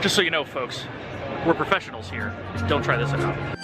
Just so you know, folks, we're professionals here. Don't try this at home.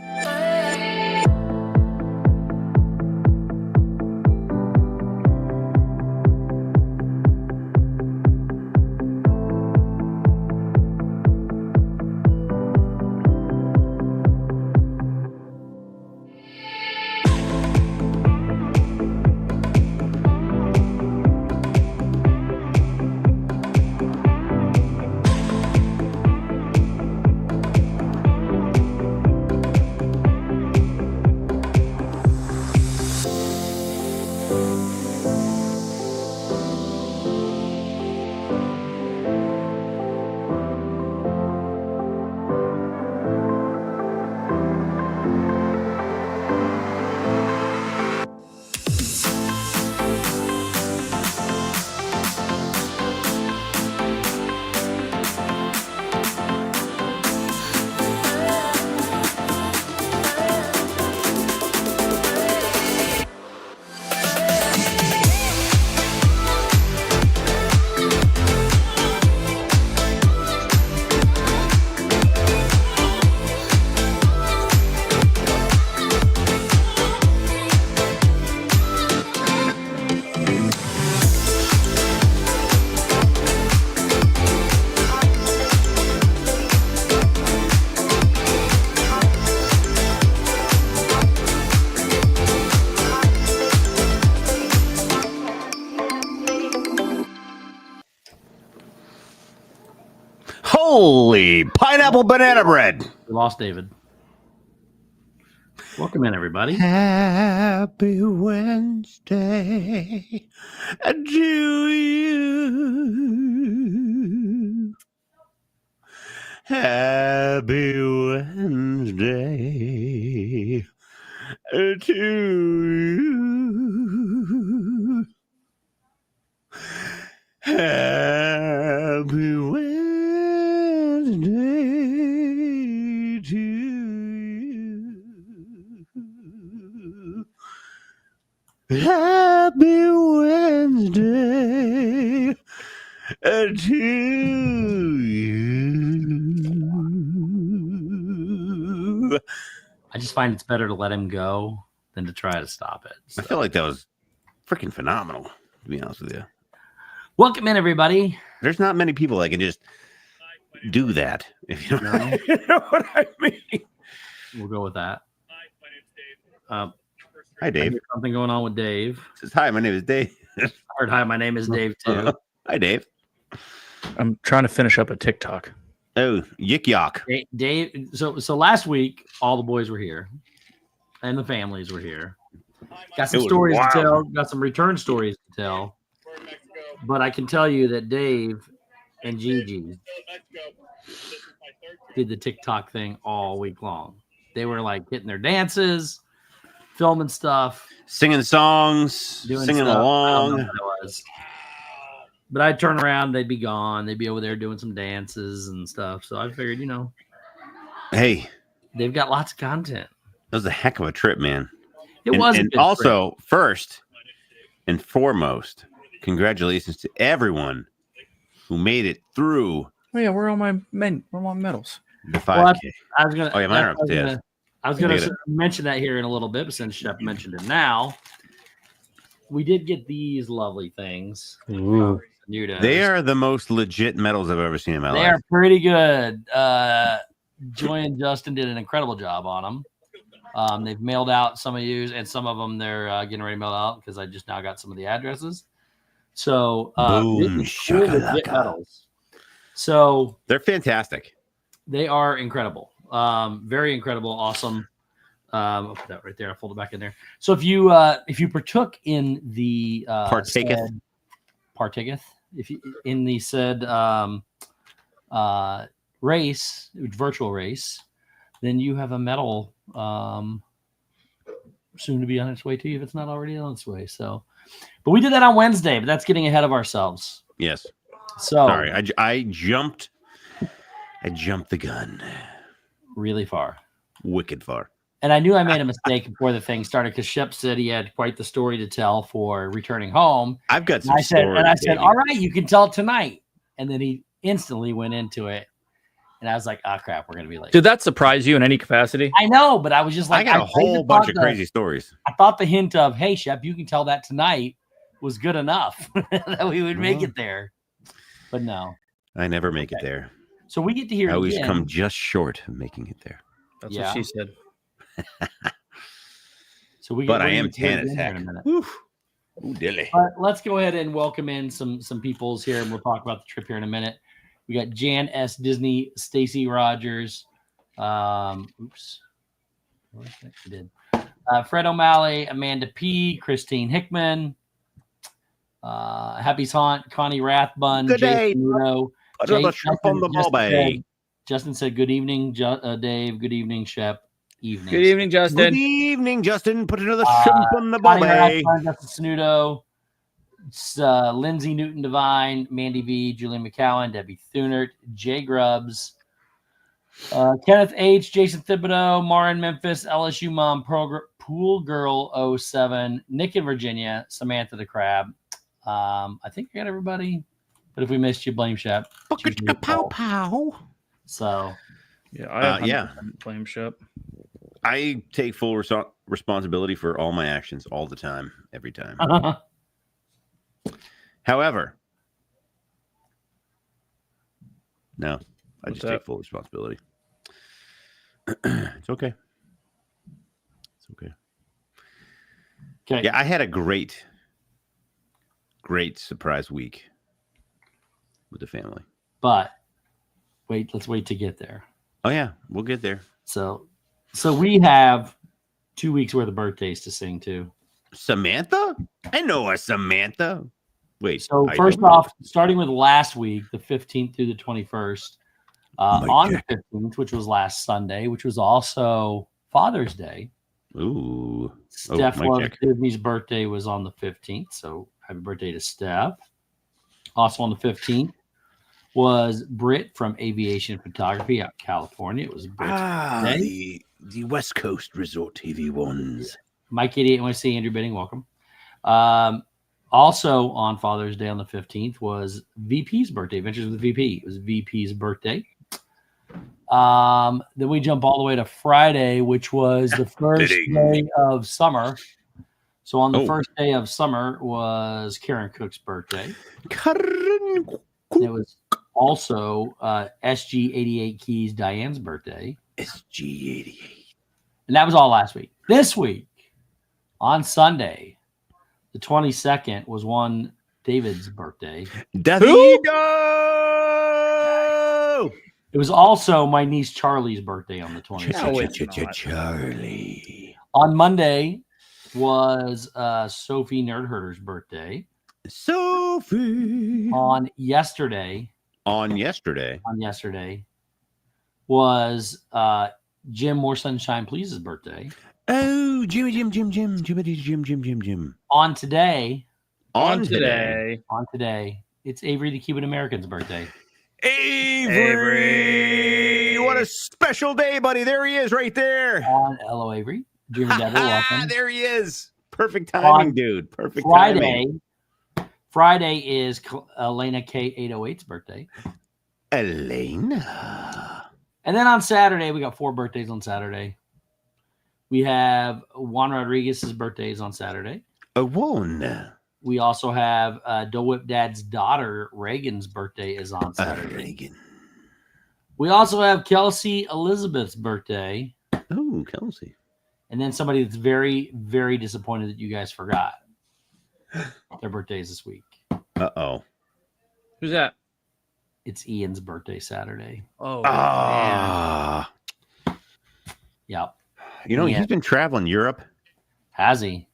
Holy pineapple banana bread. We lost David. Welcome in, everybody. Happy Wednesday to you. Happy Wednesday to you. Happy Wednesday to you. Happy Wednesday to you. I just find it's better to let him go than to try to stop it. So. I feel like that was freaking phenomenal, to be honest with you. Welcome in, everybody. There's not many people that can just do that, if you know, you know what I mean. We'll go with that. Hi, Dave. Something going on with Dave. Says, hi, my name is Dave. I heard, hi, my name is Dave, too. Hi, Dave. I'm trying to finish up a TikTok. Oh, yik yak. Dave. So last week, all the boys were here, and the families were here. Got some stories to tell. Got some return stories to tell. But I can tell you that Dave and Gigi did the TikTok thing all week long. They were like hitting their dances, filming stuff, singing songs, singing along. But I'd turn around, they'd be gone. They'd be over there doing some dances and stuff. So I figured, hey, they've got lots of content. That was a heck of a trip, man. It was. And also, first and foremost, congratulations to everyone who made it through. Oh yeah, where are my medals? The 5K. I was gonna. Oh yeah, mine are upstairs. I was gonna mention that here in a little bit, but since Shep mentioned it now, we did get these lovely things. Ooh. They are the most legit medals I've ever seen in my life. They are pretty good. Joy and Justin did an incredible job on them. They've mailed out some of you, and some of them they're getting ready to mail out because I just now got some of the addresses. So, boom, cool legit medals. So they're fantastic. They are incredible. Very incredible, awesome. I'll put that right there. I'll fold it back in there. So if you partook in the partaketh, if you in the said race, virtual race, then you have a medal soon to be on its way to you if it's not already on its way. So, but we did that on Wednesday, but that's getting ahead of ourselves. Yes. So sorry, I jumped the gun really far, wicked far. And I knew I made a mistake before the thing started because Shep said he had quite the story to tell for returning home. I've got some stories. And I said, all right, you can tell it tonight. And then he instantly went into it. And I was like, oh crap, we're gonna be late. Did that surprise you in any capacity? I know, but I was just like, I got a whole bunch of crazy stories. I thought the hint of, hey, Shep, you can tell that tonight was good enough that we would make it there. But no. I never make it there. So we get to hear I always again. come just short of making it there. That's what she said. So we but I we're am gonna tan as get in here heck. in a minute. Ooh, dilly. But let's go ahead and welcome in some peoples here, and we'll talk about the trip here in a minute. We got Jan S. Disney, Stacy Rogers. Oops. What I did. Fred O'Malley, Amanda P., Christine Hickman, Happy's Haunt, Connie Rathbun, Good day. Jason, Shrimp on the ball. Justin said, good evening, Dave. Good evening, Shep. Evening. Good evening, Justin. Good evening, Justin. Put another shrimp on the ball. Justin Snudo, Lindsay Newton Divine, Mandy V, Julian McCowan, Debbie Thunert, Jay Grubbs, Kenneth H, Jason Thibodeau, Marin Memphis, LSU Mom, Pool Girl 07, Nick in Virginia, Samantha the Crab. I think I got everybody, but if we missed you, blame Shep. Pow pow. So, yeah, blame Shep. I take full responsibility for all my actions all the time, every time. However, no, I just take full responsibility. It's okay. It's okay. Okay. Yeah, I had a great surprise week with the family. But let's wait to get there. Oh yeah, we'll get there. So we have 2 weeks worth of birthdays to sing to. Samantha? I know a Samantha. Wait. So first off, starting with last week, the 15th through the 21st, on the 15th, which was last Sunday, which was also Father's Day. Ooh. Steph Disney's birthday was on the 15th. So happy birthday to Steph. Also on the 15th was Britt from Aviation Photography out in California. It was Britt's birthday. The West Coast Resort TV ones. Mike 88 NYC, Andrew Bidding, welcome. Also on Father's Day on the 15th was VP's birthday, Adventures with VP. It was VP's birthday. Then we jump all the way to Friday, which was the first day of summer. So on the first day of summer was Karen Cook's birthday. It was also SG88 Keys Diane's birthday. SG88. And that was all last week. This week, on Sunday, the 22nd, was one David's birthday. Davido! It was also my niece Charlie's birthday on the 22nd. Charlie. On Monday was Sophie Nerdherder's birthday. Sophie. On yesterday was Jim More Sunshine Please's birthday. Oh, Jim. On today, it's Avery the Cuban American's birthday. Avery! What a special day, buddy. There he is right there. Hello, Avery. Jimmy Devil, welcome. There he is. Perfect timing, dude. Perfect timing. Friday is Elena K808's birthday. Elena. And then on Saturday, we got 4 birthdays on Saturday. We have Juan Rodriguez's birthdays on Saturday. Juan. We also have Dole Whip Dad's daughter, Reagan's birthday is on Saturday. Reagan. We also have Kelsey Elizabeth's birthday. Oh, Kelsey. And then somebody that's very, very disappointed that you guys forgot. Their birthdays this week. Uh-oh. Who's that? It's Ian's birthday Saturday. Oh. Yep. You know, he's been traveling Europe. Has he?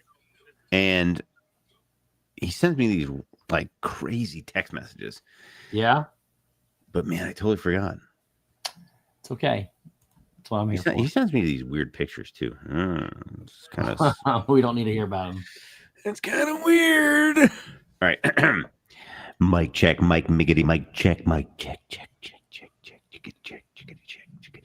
And he sends me these like crazy text messages. Yeah. But man, I totally forgot. It's okay. That's what I'm here for. He sends me these weird pictures too. It's kind of we don't need to hear about them. It's kind of weird. All right. Mic check, mic miggity, mic check, mic check, check, check, check, check, check, check, check, check, check, check.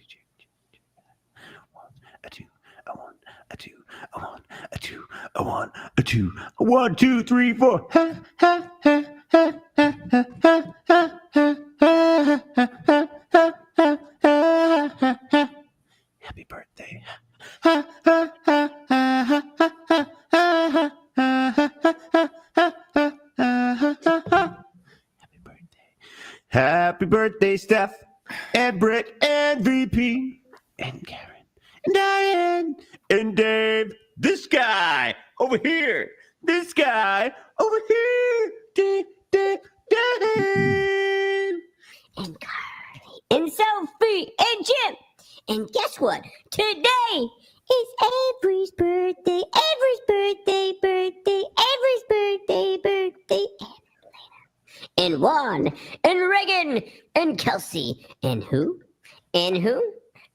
1, a 2, a 1, a 2, a 1, a 2, a 1, a 2, 1, 2, 3, 4. Ha ha ha ha ha ha ha ha ha ha ha ha Happy birthday. Ha, ha, ha, ha, ha, ha, ha, ha, ha, ha, ha, ha. Happy birthday. Happy birthday, Steph and Britt and VP and Karen and Diane and Dave. This guy over here. This guy over here. Dave, Dave, Dave. And Carly, and Sophie, and Jim. And guess what? Today is Avery's birthday. Avery's birthday, Avery's birthday. And Juan, and Reagan, and Kelsey. And who? And who?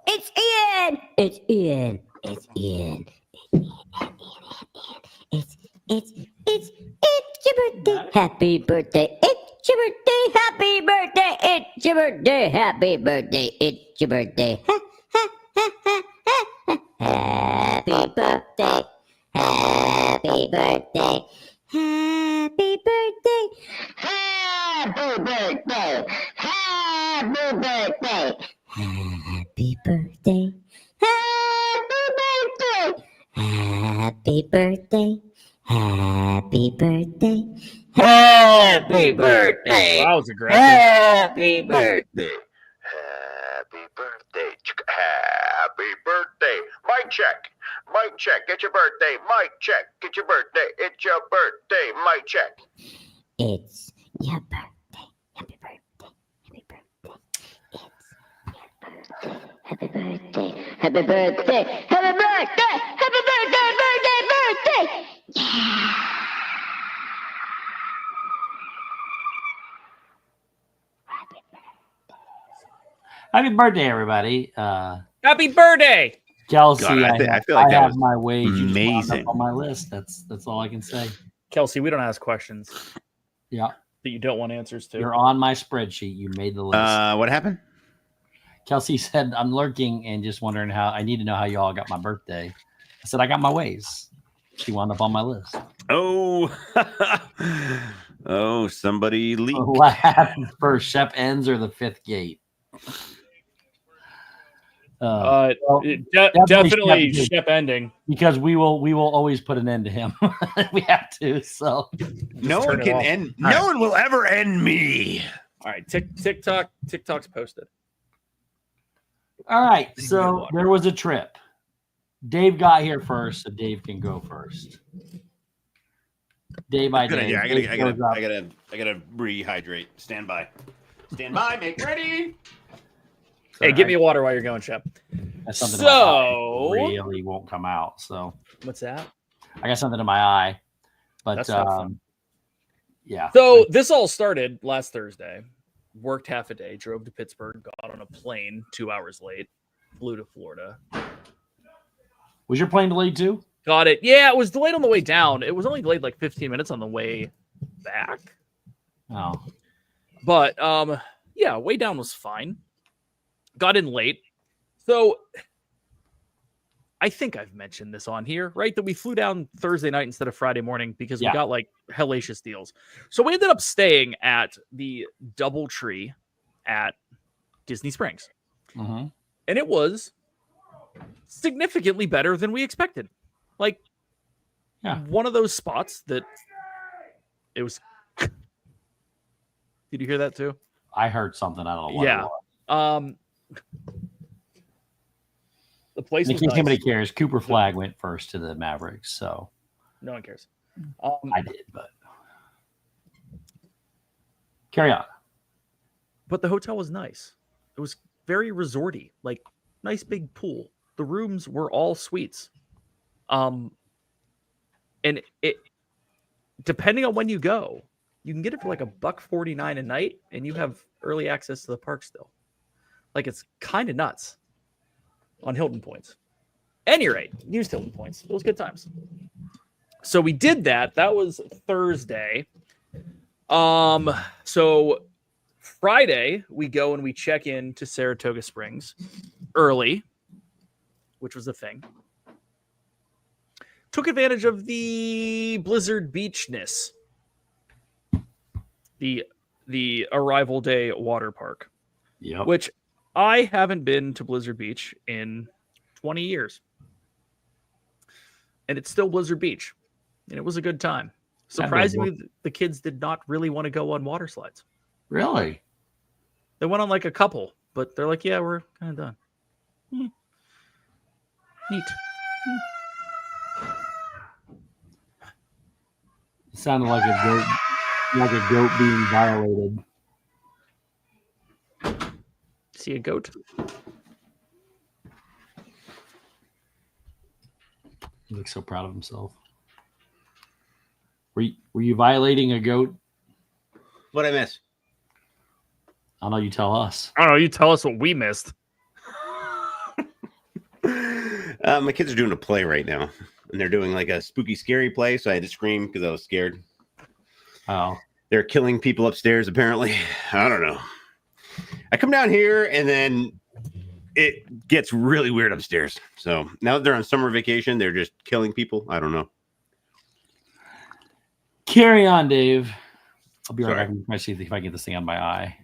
It's Ian. It's Ian. It's Ian. It's your birthday. Happy birthday. It's your birthday. Happy birthday. It's your birthday. Happy birthday. It's your birthday. Happy birthday. Happy birthday. Happy birthday. Happy birthday. Happy birthday. Happy birthday. Happy birthday. Happy birthday. Happy birthday. That was aggressive. Happy birthday. Happy birthday. Happy birthday. Mic check. Mic check. Get your birthday. Mic check. Get your birthday. It's your birthday. Mic check. It's your birthday. Happy birthday. Happy birthday. It's your birthday. Happy birthday. Happy birthday. Happy birthday. Happy birthday. Birthday. Yeah. Happy birthday, everybody. Happy birthday! Kelsey, God, I feel like that have was my ways. You just wound amazing. up on my list. That's all I can say. Kelsey, we don't ask questions Yeah, that you don't want answers to. you're on my spreadsheet. You made the list. What happened? Kelsey said, I'm lurking and just wondering how I need to know how you all got my birthday. I said, I got my ways. She wound up on my list. Oh, oh, somebody leaked. What happened first, Shep ends or the fifth gate? Definitely Shep, Shep ending. because we will always put an end to him. We have to. So No one turn it can off. end. All No right. one will ever end me. All right, TikTok's posted. all right. Thank you, So Walker. there was a trip. Dave got here first, so Dave can go first. Day by Good day. idea. Dave shows up. I gotta rehydrate. Stand by. Stand by. Make ready. Hey, give me a water while you're going, Shep. That's something So- in my eye really won't come out. So What's that? I got something in my eye, but That's not fun. yeah. So this all started last Thursday. Worked half a day, drove to Pittsburgh, got on a plane 2 hours late, flew to Florida. Was your plane delayed too? Got it. Yeah, it was delayed on the way down. It was only delayed like 15 minutes on the way back. Oh, But yeah, way down was fine. Got in late. So I think I've mentioned this on here, right? That we flew down Thursday night instead of Friday morning because Yeah. we got like hellacious deals. So we ended up staying at the DoubleTree at Disney Springs. mm-hmm. And it was significantly better than we expected. Like, Yeah. one of those spots that it was. Did you hear that too? I heard something. I don't know what. Yeah. It was. The place In was case nice. anybody cares, Cooper Flag went first to the Mavericks, so No one cares. I did, but carry on. But the hotel was nice. It was very resorty, like nice big pool. The rooms were all suites. And it depending on when you go, you can get it for like $149 a night, and you have early access to the park still. Like, it's kind of nuts on Hilton points. Any rate, used Hilton points. It was good times. So we did that. That was Thursday. So Friday we go and we check in to Saratoga Springs early, which was a thing. Took advantage of the Blizzard Beachness, the arrival day water park, Yep. which I haven't been to Blizzard Beach in 20 years. And it's still Blizzard Beach. And it was a good time. Surprisingly, the kids did not really want to go on water slides. Really? They went on like a couple, but they're like, yeah, we're kind of done. Neat. It sounded like a goat being violated. See a goat? He looks so proud of himself. Were you violating a goat? What'd I miss? I don't know. You tell us. I don't know. You tell us what we missed. My kids are doing a play right now, and they're doing like a spooky, scary play. So I had to scream because I was scared. Oh, they're killing people upstairs. Apparently, I don't know. I come down here, and then it gets really weird upstairs. So now that they're on summer vacation, they're just killing people. I don't know. Carry on, Dave. I'll be right Sorry. back. I'm trying to see if I can get this thing on my eye.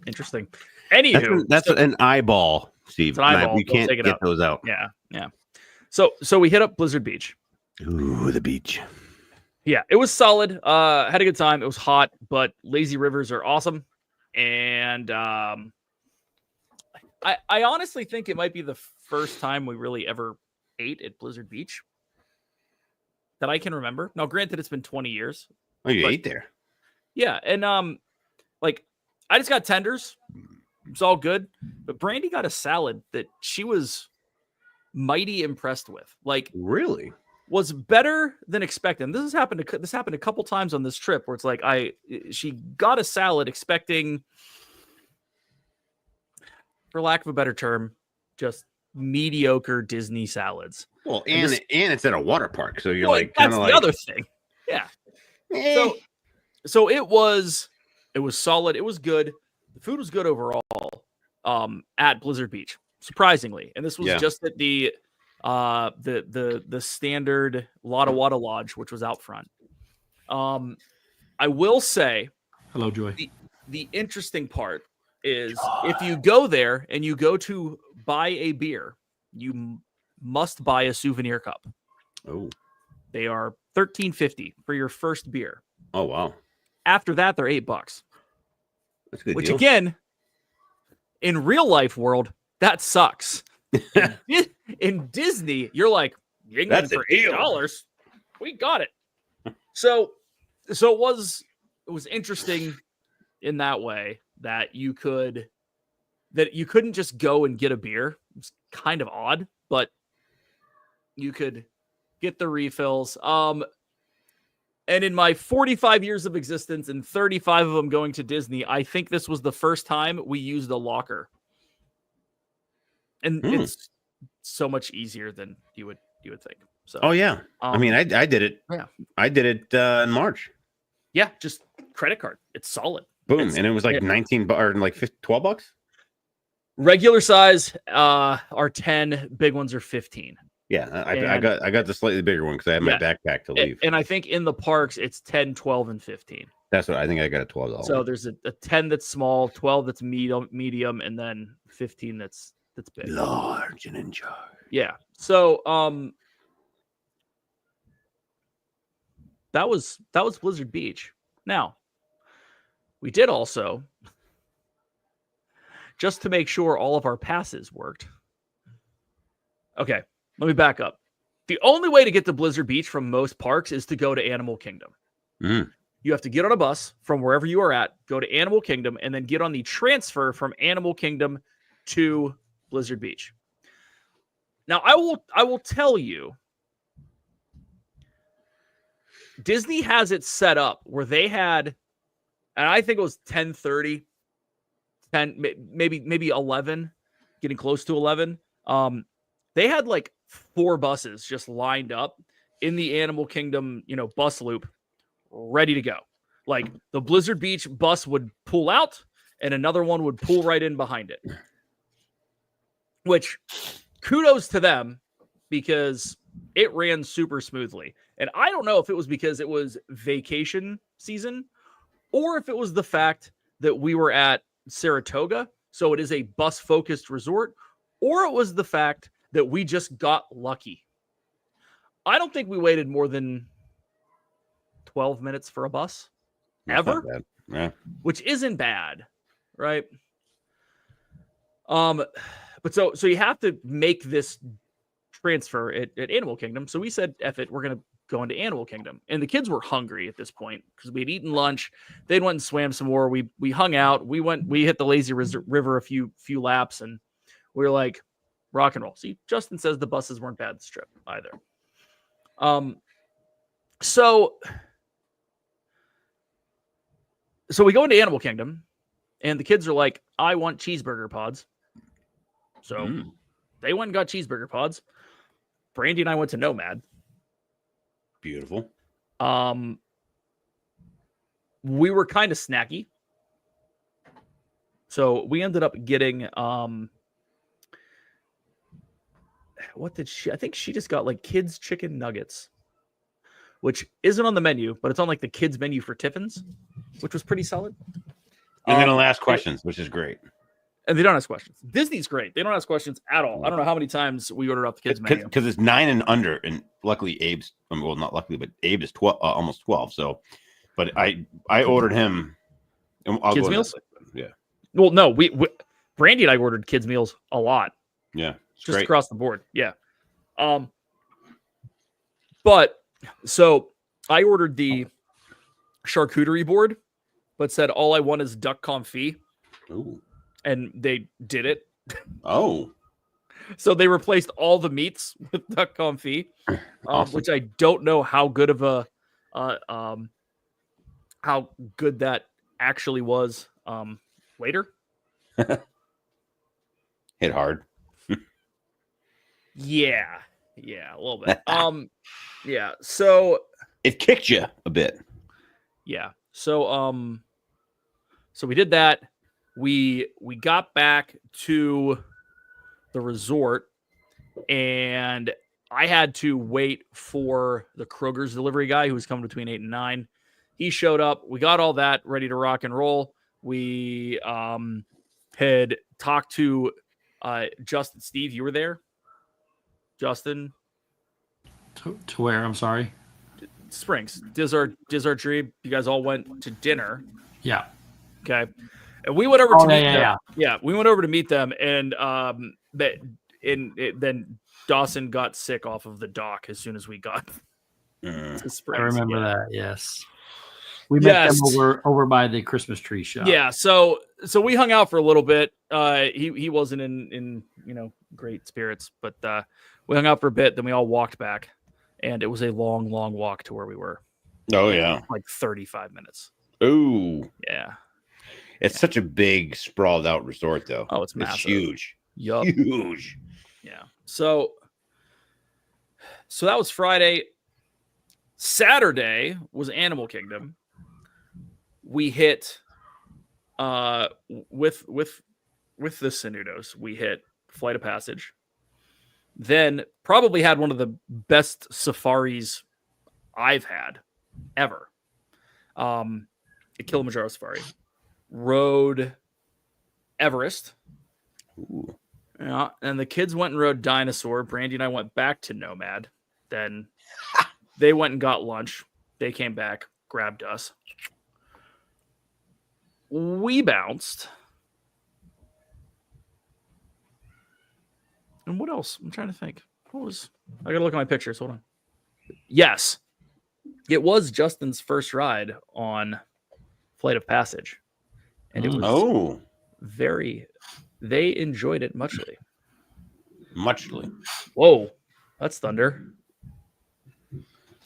Interesting. Anywho, That's an eyeball, Steve. It's an eyeball. You They'll can't take it get out. those out. Yeah. So we hit up Blizzard Beach. Ooh, the beach. Yeah, it was solid. Had a good time. It was hot, but lazy rivers are awesome. And I honestly think it might be the first time we really ever ate at Blizzard Beach that I can remember. Now, granted, it's been 20 years. Oh, you But- ate there? Yeah, and like I just got tenders. It's all good. But Brandy got a salad that she was mighty impressed with. Like, Really? was better than expected. And this happened a couple times on this trip where it's like she got a salad expecting, for lack of a better term, just mediocre Disney salads. Well, and it's at a water park, so you're like that's kind of the like other thing. Yeah. eh. So it was solid. It was good. The food was good overall. At Blizzard Beach, surprisingly, and this was Yeah. just at the standard Lotta Wada Lodge, which was out front. I will say, Hello, Joy. the interesting part is if you go there and you go to buy a beer, you must buy a souvenir cup. Oh, They are $13.50 for your first beer. oh wow, After that, they're $8. that's a good Which deal. again, in real life world, that sucks. In Disney, you're like, you can get That's it a for deal. $8. We got it. So it was interesting in that way that you couldn't just go and get a beer. It's kind of odd, but you could get the refills. And in my 45 years of existence and 35 of them going to Disney, I think this was the first time we used a locker. And it's so much easier than you would think. So Oh yeah, I mean, I did it. Yeah. I did it in March. yeah, just credit card. It's solid. Boom, It's- and it was like yeah. 19 or like 12 bucks. Regular size are 10, big ones are 15. Yeah, I And- got the slightly bigger one because I had my backpack to leave. And I think in the parks it's 10, 12, and 15. That's what I think. I got a $12. So there's a 10 that's small, 12 that's medium, and then 15 that's big. large and in charge. Yeah. So that was Blizzard Beach. Now, we did also, just to make sure all of our passes worked. Okay, let me back up. The only way to get to Blizzard Beach from most parks is to go to Animal Kingdom. Mm. You have to get on a bus from wherever you are at, go to Animal Kingdom, and then get on the transfer from Animal Kingdom to Blizzard Beach. Now, I will tell you, Disney has it set up where they had, and I think it was 10:30, 10, maybe 11, getting close to 11. They had like 4 buses just lined up in the Animal Kingdom, bus loop, ready to go. Like the Blizzard Beach bus would pull out and another one would pull right in behind it. Which, kudos to them, because it ran super smoothly. And I don't know if it was because it was vacation season or if it was the fact that we were at Saratoga, so it is a bus-focused resort, or it was the fact that we just got lucky. I don't think we waited more than 12 minutes for a bus That's not ever, bad. Yeah. which isn't bad, right? But so you have to make this transfer at Animal Kingdom. So we said, F it, we're gonna go into Animal Kingdom. And the kids were hungry at this point because we'd eaten lunch. They'd went and swam some more. We hung out. We hit the lazy river a few laps, and we were like, rock and roll. See, Justin says the buses weren't bad this trip either. So we go into Animal Kingdom, and the kids are like, I want cheeseburger pods. So they went and got cheeseburger pods. Brandy and I went to Nomad. Beautiful. We were kind of snacky. So we ended up getting what did she? I think she just got like kids chicken nuggets, which isn't on the menu, but it's on like the kids menu for Tiffin's, which was pretty solid. And they don't ask questions, which is great. And they don't ask questions. Disney's great. They don't ask questions at all. I don't know how many times we ordered off the kids menu because it's 9 and under, and luckily Abe's well, not luckily, but Abe is 12, almost 12. So, but I ordered him kids meals. Yeah. Well, no, we Brandy and I ordered kids meals a lot. Yeah, just great. across the board. Yeah. But so I ordered the charcuterie board, but said all I want is duck confit. Ooh. And they did it. Oh. So they replaced all the meats with duck confit, Awesome. which I don't know how good of a how good that actually was later. Hit hard. Yeah, a little bit. Yeah. So it kicked you a bit. Yeah. So so we did that. We got back to the resort, and I had to wait for the Kroger's delivery guy who was coming between 8 and 9. He showed up. We got all that ready to rock and roll. We had talked to Justin. Steve, you were there? Justin? To where? I'm sorry. Springs. Dessert Dream. You guys all went to dinner. Yeah. Okay. And we went over to meet them. Yeah. Yeah, we went over to meet them, and then Dawson got sick off of the dock as soon as we got to Springs. I remember that. Yes, we met them over by the Christmas tree shop. Yeah, so we hung out for a little bit. He wasn't in great spirits, but we hung out for a bit. Then we all walked back, and it was a long walk to where we were. Oh yeah, like 35 minutes. Ooh, yeah. It's such a big, sprawled out resort, though. Oh, it's massive. It's huge. Yup. Huge. Yeah. So that was Friday. Saturday was Animal Kingdom. We hit with the Sanudos, we hit Flight of Passage. Then probably had one of the best safaris I've had ever. Kilimanjaro Safari. Rode Everest. Ooh. Yeah, and the kids went and rode Dinosaur. Brandy and I went back to Nomad. Then they went and got lunch. They came back, grabbed us. We bounced. And what else? I'm trying to think. I gotta look at my pictures. Hold on. Yes. It was Justin's first ride on Flight of Passage. And it was they enjoyed it muchly. Whoa, that's thunder.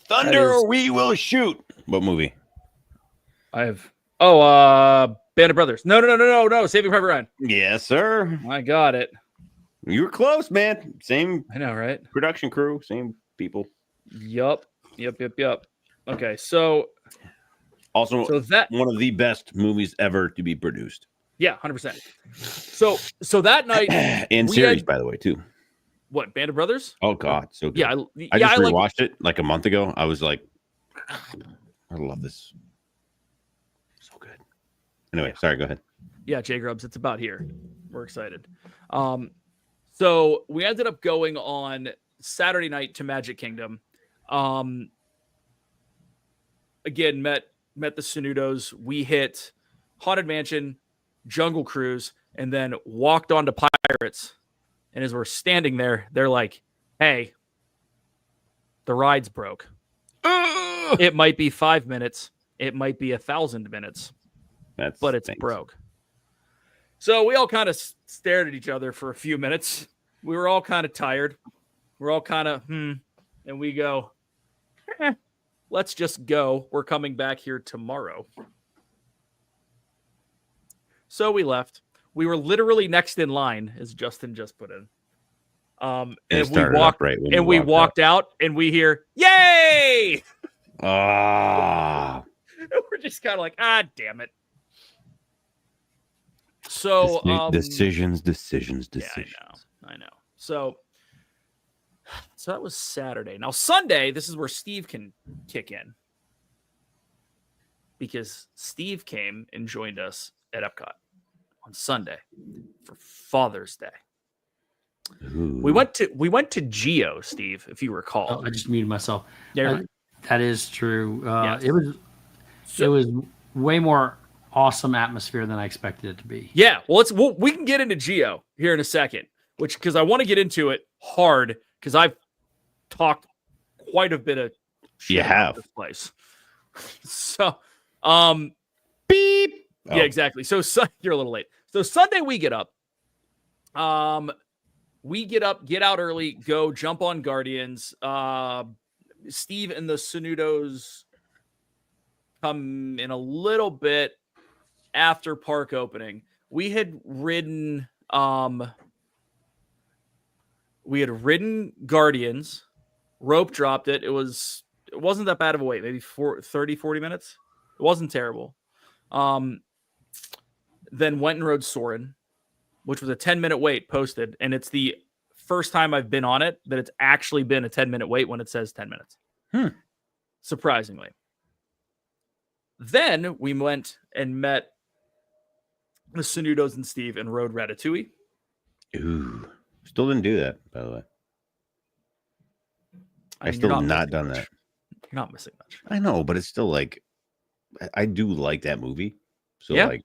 Thunder, we will shoot. What movie? Band of Brothers. No. Saving Private Ryan. Yes, sir. I got it. You were close, man. Same. I know, right? Production crew, same people. Yep. Okay, so that one of the best movies ever to be produced. Yeah, 100%. So that night and series, by the way, too. What, Band of Brothers? Oh God, so good. Yeah, I just rewatched it like a month ago. I was like, I love this. So good. Anyway, sorry, go ahead. Yeah, Jay Grubbs, it's about here. We're excited. So we ended up going on Saturday night to Magic Kingdom. Again, met the Sanudos. We hit Haunted Mansion, Jungle Cruise, and then walked on to Pirates. And as we're standing there, they're like, "Hey, the ride's broke. It might be 5 minutes. It might be 1,000 minutes, but it's broke." So we all kind of stared at each other for a few minutes. We were all kind of tired. We're all kind of, and we go, let's just go. We're coming back here tomorrow. So we left. We were literally next in line, as Justin just put in. And we walked out, and we hear, "Yay!" Ah. We're just kind of like, damn it. So decisions. Yeah, I know. So that was Saturday. Now Sunday, this is where Steve can kick in, because Steve came and joined us at Epcot on Sunday for Father's Day. Ooh. We went to Geo, Steve, if you recall. Oh, I just muted myself. Yeah, that is true. Yes. It was way more awesome atmosphere than I expected it to be. Yeah, well, we can get into Geo here in a second, because I want to get into it hard, because I've talked quite a bit of shit about this place. So, beep. Yeah, exactly. So you're a little late. So Sunday we get up. Get out early, go jump on Guardians. Steve and the Sanudos come in a little bit after park opening. We had ridden Guardians, rope dropped it. It wasn't that bad of a wait, maybe 40 minutes. It wasn't terrible. Then went and rode Soarin', which was a 10-minute wait posted, and it's the first time I've been on it that it's actually been a 10-minute wait when it says 10 minutes. Surprisingly. Then we went and met the Sanudos and Steve and rode Ratatouille. Ooh. Still didn't do that, by the way. I still have not done that. You're not missing much. I know, but it's still like, I do like that movie. So like,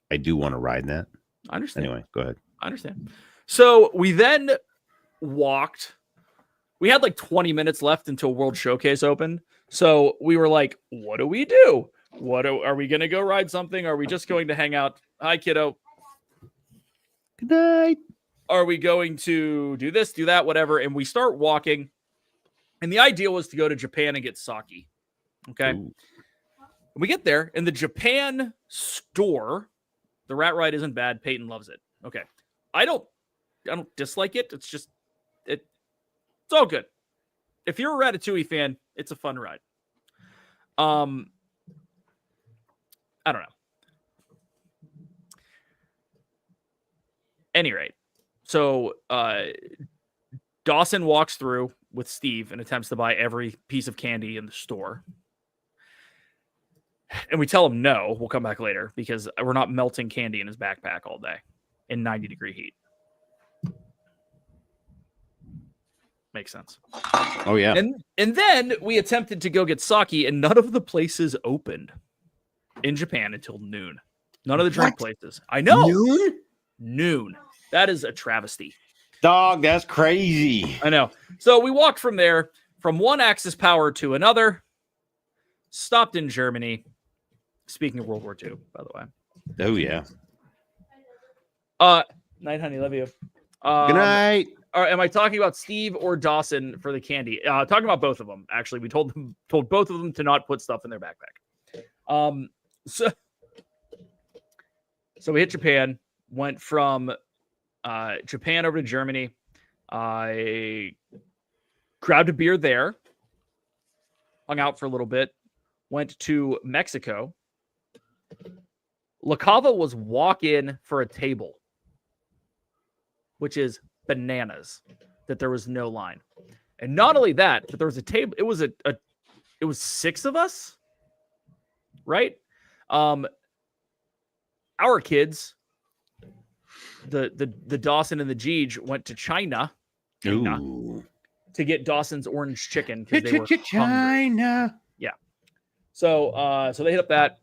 I do want to ride in that. I understand. Anyway, go ahead. I understand. So we then walked. We had like 20 minutes left until World Showcase opened. So we were like, what do we do? Are we going to go ride something? Are we just going to hang out? Hi, kiddo. Good night. Are we going to do this, do that, whatever? And we start walking. And the idea was to go to Japan and get sake. Okay. Ooh. We get there, and the Japan store, the rat ride isn't bad. Peyton loves it. Okay. I don't dislike it. It's just, it's all good. If you're a Ratatouille fan, it's a fun ride. I don't know. Any rate, so Dawson walks through with Steve and attempts to buy every piece of candy in the store. And we tell him no, we'll come back later, because we're not melting candy in his backpack all day in 90-degree heat. Makes sense. Oh, yeah. And then we attempted to go get sake, and none of the places opened in Japan until noon. None of the drink places. I know. Noon. That is a travesty. Dog, that's crazy. I know. So we walked from there, from one Axis power to another, stopped in Germany. Speaking of World War II, by the way. Oh, yeah. Night, honey. Love you. Good night. Am I talking about Steve or Dawson for the candy? Talking about both of them. Actually, we told both of them to not put stuff in their backpack. So we hit Japan, went from Japan over to Germany. I grabbed a beer there, hung out for a little bit, went to Mexico. La Cava was walk-in for a table, which is bananas that there was no line. And not only that, but there was a table. It was it was 6 of us, right? Our kids the Dawson and the Jeej went to China Ooh. to get Dawson's orange chicken because they were hungry. China. Yeah. So they hit up that.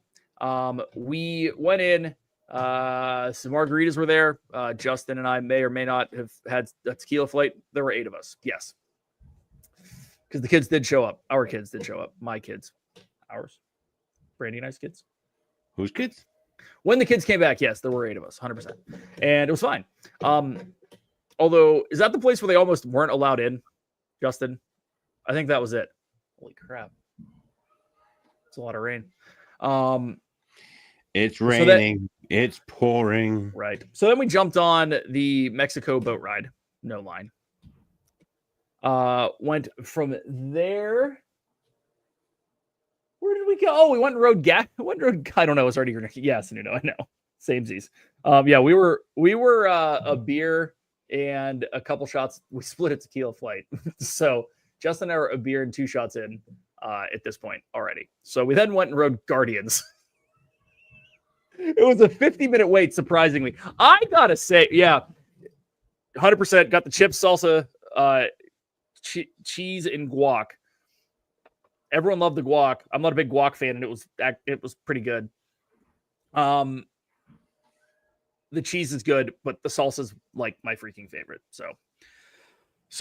We went in. Some margaritas were there. Justin and I may or may not have had a tequila flight. There were 8 of us. Yes. Because the kids did show up. Our kids did show up. My kids. Ours. Brandy and I's kids. Whose kids? When the kids came back, yes, there were 8 of us, 100%. And it was fine. Although, is that the place where they almost weren't allowed in, Justin? I think that was it. Holy crap. It's a lot of rain. It's raining. It's pouring. Right. So then we jumped on the Mexico boat ride. No line. Went from there. Where did we go? Oh, we went and rode I don't know. It's already yes, I know. Samesies. Yeah, we were a beer and a couple shots. We split a tequila flight. So Justin and I were a beer and 2 shots in at this point already. So we then went and rode Guardians. It was a 50-minute wait, surprisingly. I gotta say, yeah, 100% got the chips, salsa, cheese, and guac. Everyone loved the guac. I'm not a big guac fan, and it was pretty good. The cheese is good, but the salsa is like my freaking favorite. So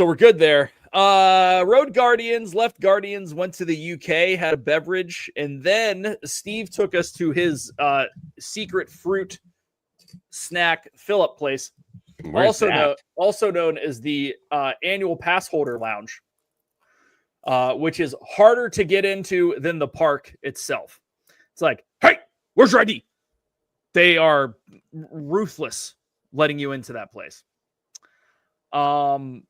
we're good there. Rode Guardians, left Guardians, went to the UK, had a beverage, and then Steve took us to his secret fruit snack fill-up place, also known as the annual pass holder lounge. Which is harder to get into than the park itself. It's like, hey, where's your ID? They are ruthless letting you into that place. So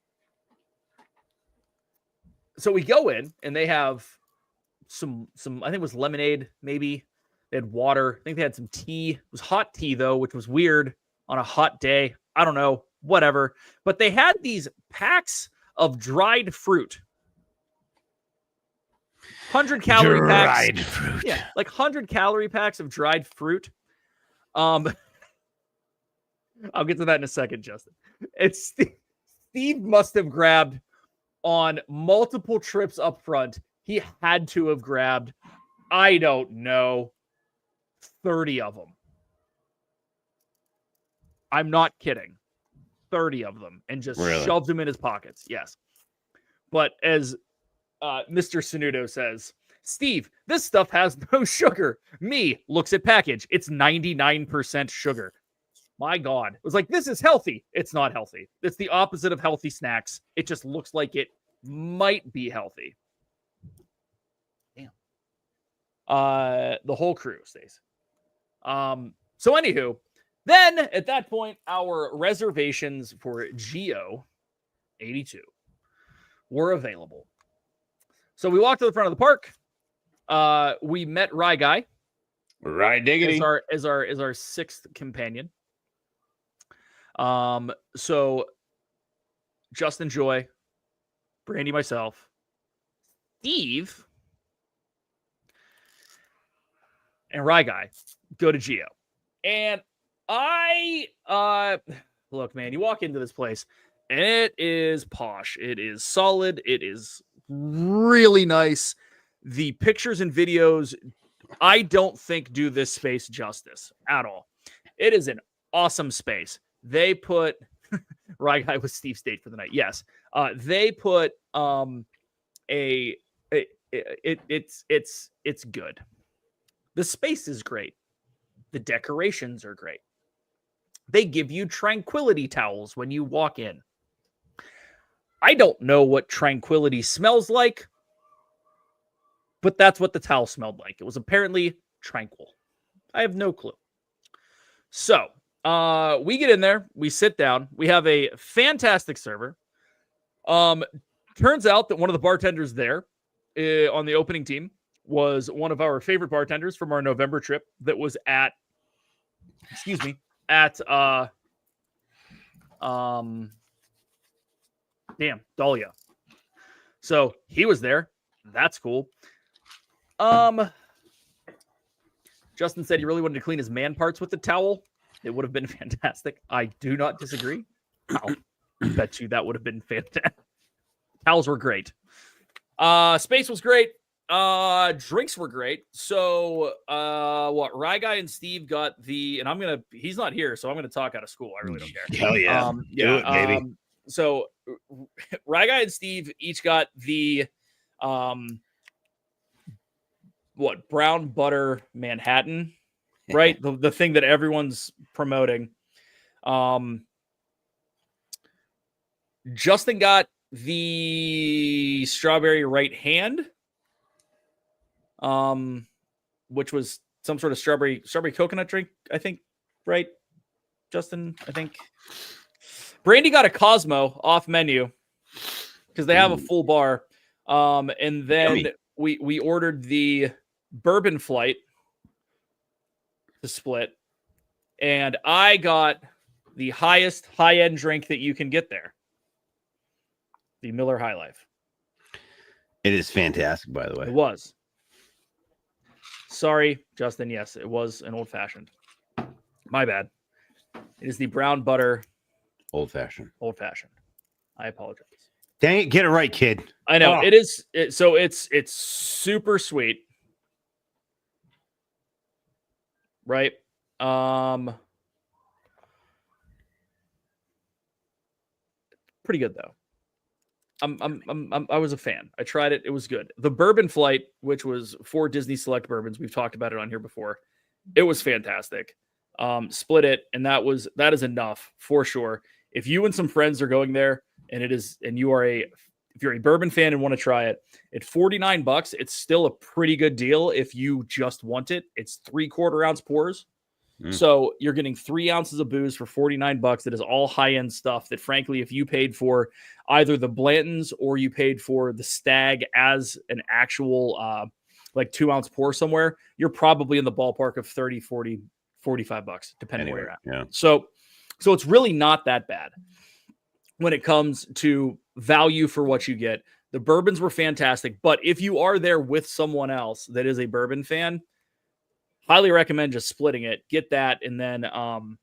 we go in and they have some I think it was lemonade, maybe. They had water. I think they had some tea. It was hot tea though, which was weird on a hot day. I don't know, whatever. But they had these packs of dried fruit. 100 calorie packs. Dried fruit. Yeah, like 100 calorie packs of dried fruit. I'll get to that in a second, Justin. It's Steve must have grabbed on multiple trips up front. He had to have grabbed, I don't know, 30 of them. I'm not kidding. 30 of them and just shoved them in his pockets. Yes. But as Mr. Sanudo says, Steve, this stuff has no sugar. Me looks at package. It's 99% sugar. My God. It was like, this is healthy. It's not healthy. It's the opposite of healthy snacks. It just looks like it might be healthy. Damn. The whole crew stays. So anywho, then at that point, our reservations for Geo 82 were available. So we walked to the front of the park. We met Rye Guy. Rye Diggity. As our sixth companion. So Justin, Joy, Brandy, myself, Steve, and Rye Guy go to Geo. And I look, man, you walk into this place and it is posh. It is solid. It is really nice. The pictures and videos, I don't think do this space justice at all. It is an awesome space. They put Rye Guy with Steve stayed for the night. Yes. They put it's good. The space is great. The decorations are great. They give you tranquility towels when you walk in. I don't know what tranquility smells like, but that's what the towel smelled like. It was apparently tranquil. I have no clue. So, we get in there, we sit down, we have a fantastic server. Turns out that one of the bartenders there on the opening team was one of our favorite bartenders from our November trip that was at Dahlia. So he was there. That's cool. Justin said he really wanted to clean his man parts with the towel. It would have been fantastic. I do not disagree. I'll bet you that would have been fantastic. Towels were great. Space was great. Drinks were great. So, Rye Guy and Steve got and he's not here, so I'm gonna talk out of school. I really don't care. Hell yeah. Do it, baby. So Rye Guy and Steve each got the, brown butter Manhattan, right? the thing that everyone's promoting. Justin got the strawberry right hand, which was some sort of strawberry coconut drink, I think, right, Justin? I think Brandy got a Cosmo off menu because they have a full bar, and then we ordered the bourbon flight to split, and I got the highest high-end drink that you can get there. The Miller High Life. It is fantastic, by the way. It was. Sorry, Justin. Yes, it was an old fashioned. My bad. It is the brown butter Old fashioned. I apologize. Dang it, get it right, kid. I know. It is. So it's super sweet. Right. Pretty good though. I was a fan. I tried it. It was good. The bourbon flight, which was 4 Disney Select bourbons, we've talked about it on here before. It was fantastic. Split it, and that is enough for sure. If you and some friends are going there, if you're a bourbon fan and want to try it, at $49, it's still a pretty good deal if you just want it. It's 3/4 ounce pours. So you're getting 3 ounces of booze for $49. That is all high-end stuff that, frankly, if you paid for either the Blantons or you paid for the Stag as an actual 2 ounce pour somewhere, you're probably in the ballpark of 30, 40, $45, depending where you're at. Yeah. So it's really not that bad when it comes to value for what you get. The bourbons were fantastic, but if you are there with someone else that is a bourbon fan, highly recommend just splitting it. Get that, and then I'm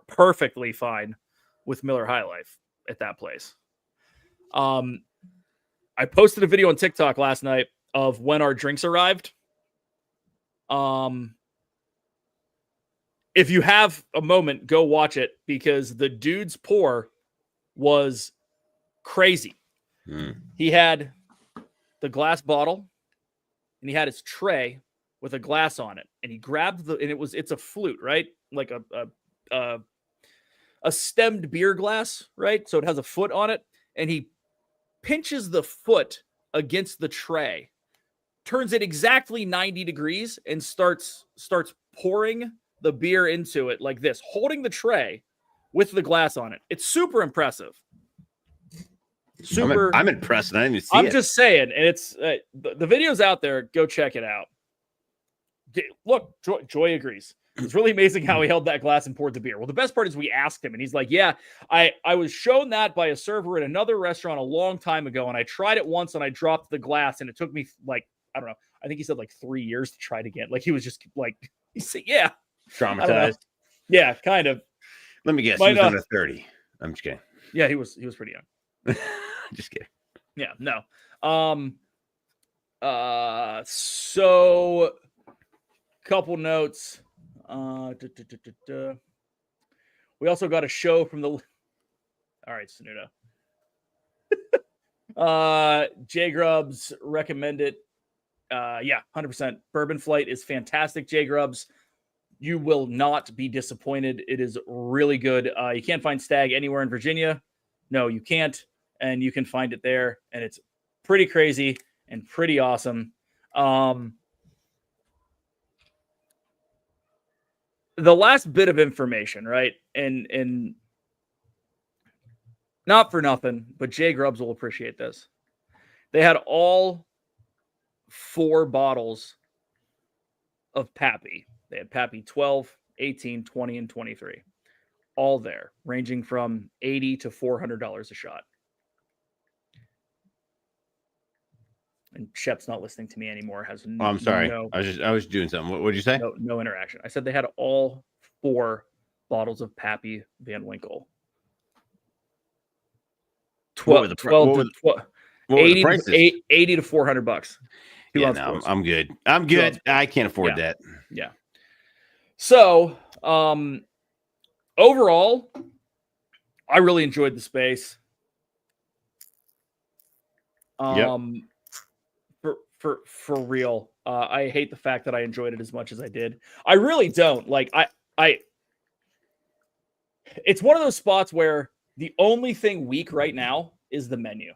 perfectly fine with Miller High Life at that place. I posted a video on TikTok last night of when our drinks arrived. If you have a moment, go watch it because the dude's pour was crazy. He had the glass bottle and he had his tray with a glass on it, and he grabbed it's a flute, right? Like a stemmed beer glass, right? So it has a foot on it, and he pinches the foot against the tray, turns it exactly 90 degrees, and starts pouring the beer into it like this, holding the tray with the glass on it. It's super impressive. I'm impressed, and I didn't even see it. I'm just saying, and it's the video's out there. Go check it out. Look, Joy agrees. It's really amazing how he held that glass and poured the beer. Well, the best part is we asked him, and he's like, yeah, I was shown that by a server at another restaurant a long time ago, and I tried it once, and I dropped the glass, and it took me, I don't know, I think he said 3 years to try it again. He was just he said, yeah. Traumatized. Yeah, kind of. Let me guess, he was under 30. I'm just kidding. Yeah, he was pretty young. Just kidding. Yeah, no. So couple notes. We also got a show from the. All right, Sanudo. J Grubs recommended. 100%. Bourbon Flight is fantastic. J Grubs, you will not be disappointed. It is really good. You can't find Stag anywhere in Virginia. No, you can't, and you can find it there, and it's pretty crazy and pretty awesome. The last bit of information, right? And not for nothing, but Jay Grubbs will appreciate this. They had all 4 bottles of Pappy. They had Pappy 12, 18, 20, and 23. All there, ranging from $80 to $400 a shot. And Shep's not listening to me anymore. Has Oh, I'm sorry. No, I was doing something. What did you say? no interaction. I said they had all 4 bottles of Pappy Van Winkle. 80 to $400. Yeah, no, I'm good. I'm good. I can't afford that. Yeah. So, overall, I really enjoyed the space. For real. I hate the fact that I enjoyed it as much as I did. I really don't. Like it's one of those spots where the only thing weak right now is the menu.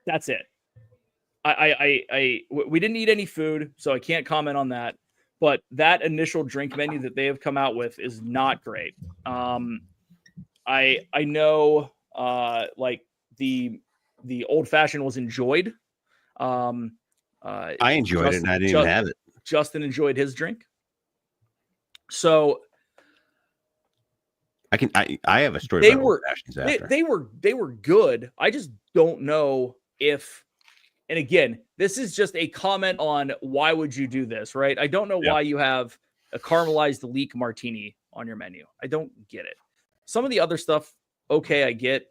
That's it. We didn't eat any food, so I can't comment on that. But that initial drink menu that they have come out with is not great. I know like the old fashioned was enjoyed. I enjoyed it and I didn't even have it. Justin enjoyed his drink. So I have a story about old fashions after. They were good. I just don't know if, and again, this is just a comment on why would you do this, right? I don't know why you have a caramelized leek martini on your menu. I don't get it. Some of the other stuff, okay, I get.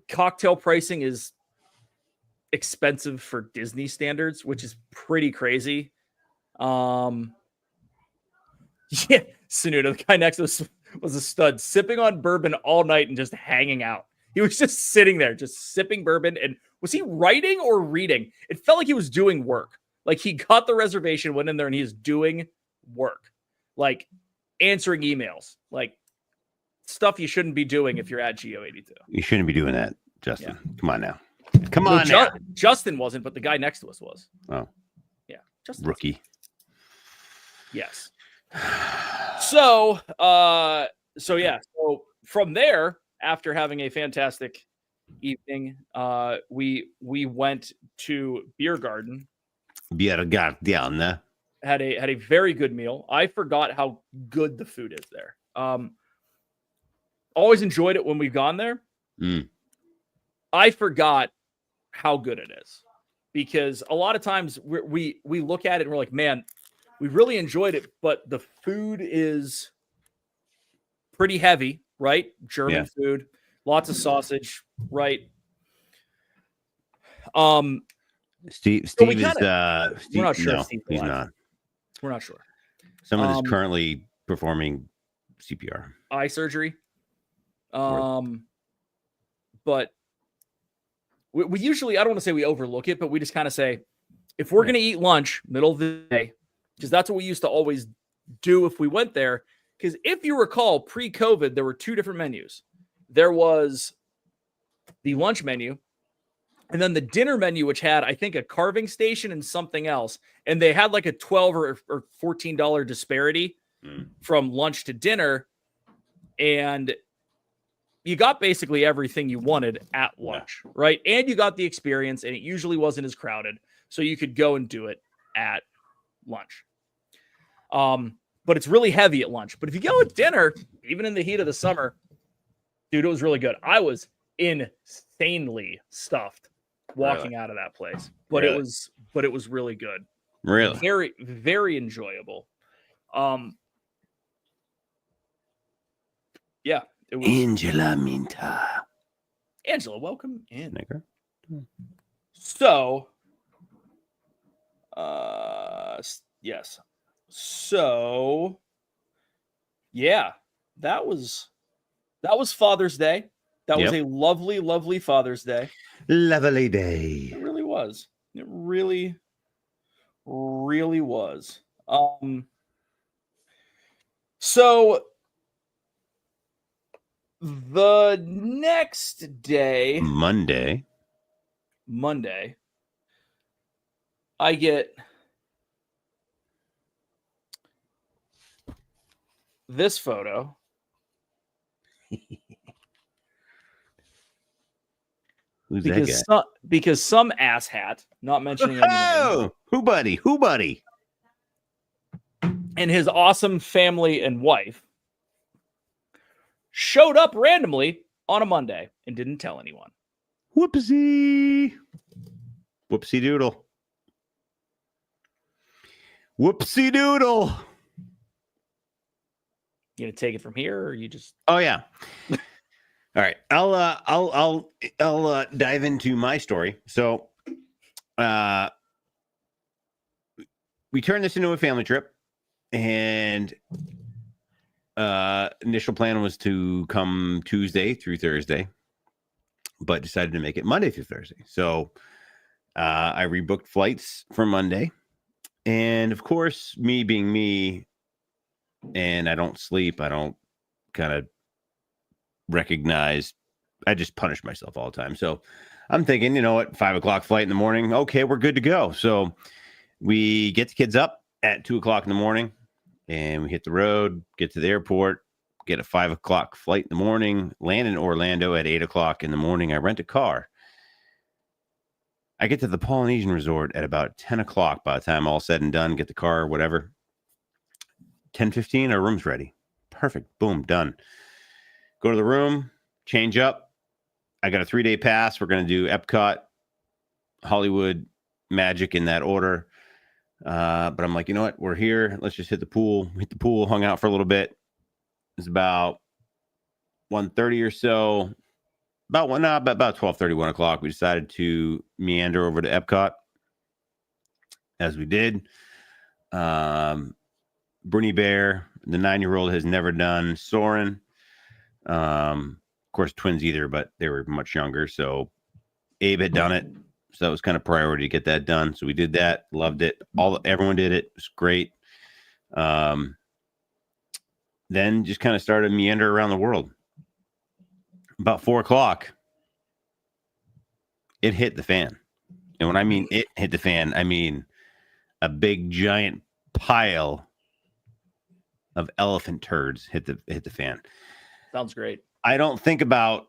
Cocktail pricing is expensive for Disney standards, which is pretty crazy. Yeah, Sanuda, the guy next to us was a stud, sipping on bourbon all night and just hanging out. He was just sitting there, just sipping bourbon. And was he writing or reading? It felt like he was doing work. Like he got the reservation, went in there, and he is doing work, like answering emails, like stuff you shouldn't be doing if you're at Geo82. You shouldn't be doing that, Justin. Yeah. Come on now. Come on now. Justin wasn't, but the guy next to us was. Oh. Yeah. Justin. Rookie. Yes. So yeah. So from there, after having a fantastic evening, we went to Beer Garden. Beer Garden. Had a very good meal. I forgot how good the food is there. Always enjoyed it when we've gone there. I forgot how good it is because a lot of times we look at it and we're like, man, we really enjoyed it, but the food is pretty heavy, right? German food, lots of sausage, right? Steve is we're not sure. No, he's not. We're not sure. Someone is currently performing CPR. Eye surgery. But we usually, I don't want to say we overlook it, but we just kind of say, if we're going to eat lunch middle of the day, because that's what we used to always do if we went there. Because if you recall, pre-COVID, there were 2 different menus. There was the lunch menu, and then the dinner menu, which had, I think, a carving station and something else. And they had like a $12 or $14 disparity from lunch to dinner. And you got basically everything you wanted at lunch, right? And you got the experience, and it usually wasn't as crowded. So you could go and do it at lunch. But it's really heavy at lunch. But if you go at dinner, even in the heat of the summer, dude, it was really good. I was insanely stuffed walking out of that place. But it was really good. Really? Very, very enjoyable. Yeah. It was Angela Minta. Angela, welcome in. Nigger. So yes. So yeah, that was Father's Day. That was a lovely, lovely Father's Day. Lovely day. It really was. It really, really was. So the next day, Monday, I get this photo. Who's that guy? Because some asshat, not mentioning any names, who buddy, and his awesome family and wife showed up randomly on a Monday and didn't tell anyone. Whoopsie. Whoopsie doodle. Whoopsie doodle. You gonna take it from here, or you just? Oh yeah. All right. I'll dive into my story. So, we turned this into a family trip, and initial plan was to come Tuesday through Thursday, but decided to make it Monday through Thursday. So, I rebooked flights for Monday, and of course, me being me, and I don't sleep. I don't kind of recognize. I just punish myself all the time. So I'm thinking, you know what, 5 o'clock flight in the morning. Okay, we're good to go. So we get the kids up at 2 o'clock in the morning, and we hit the road, get to the airport, get a 5 o'clock flight in the morning, land in Orlando at 8 o'clock in the morning. I rent a car. I get to the Polynesian Resort at about 10 o'clock by the time all said and done, get the car, whatever. 10:15, our room's ready. Perfect. Boom, done. Go to the room, change up. I got a 3-day pass. We're going to do Epcot, Hollywood, Magic in that order. But I'm like, you know what? We're here. Let's just hit the pool. Hit the pool, hung out for a little bit. It's about 1:30 or so. About 12:30, 1 o'clock. We decided to meander over to Epcot, as we did. Bruni Bear, the 9-year-old, has never done Soarin'. Of course, twins either, but they were much younger. So Abe had done it. So that was kind of priority to get that done. So we did that. Loved it. Everyone did it. It was great. Then just kind of started to meander around the world. About 4 o'clock, it hit the fan. And when I mean it hit the fan, I mean a big giant pile of elephant turds hit the fan. Sounds great. I don't think about,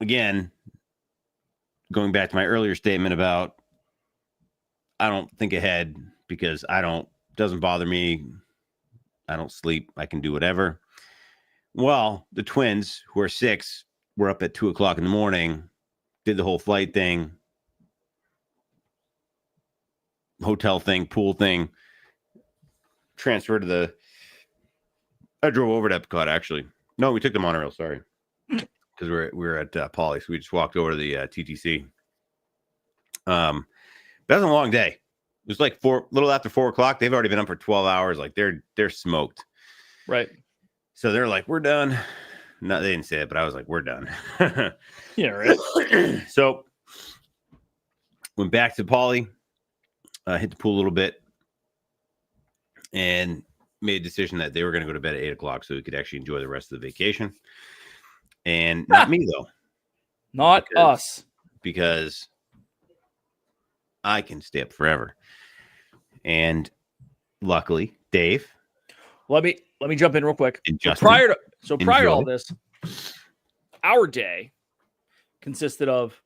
again, going back to my earlier statement about I don't think ahead because doesn't bother me. I don't sleep. I can do whatever. Well, the twins, who are 6, were up at 2 o'clock in the morning, did the whole flight thing, hotel thing, pool thing, transferred to I drove over to Epcot, actually. No, we took the monorail, sorry. Because we were at Poly, so we just walked over to the TTC. That was a long day. It was like little after 4 o'clock. They've already been up for 12 hours. Like they're smoked. Right. So they're like, we're done. No, they didn't say it, but I was like, we're done. Yeah, right. So went back to Poly, hit the pool a little bit, and made a decision that they were going to go to bed at 8 o'clock so we could actually enjoy the rest of the vacation. And not me, though. Not us. Because I can stay up forever. And luckily, Dave. Let me jump in real quick. So prior to all this, our day consisted of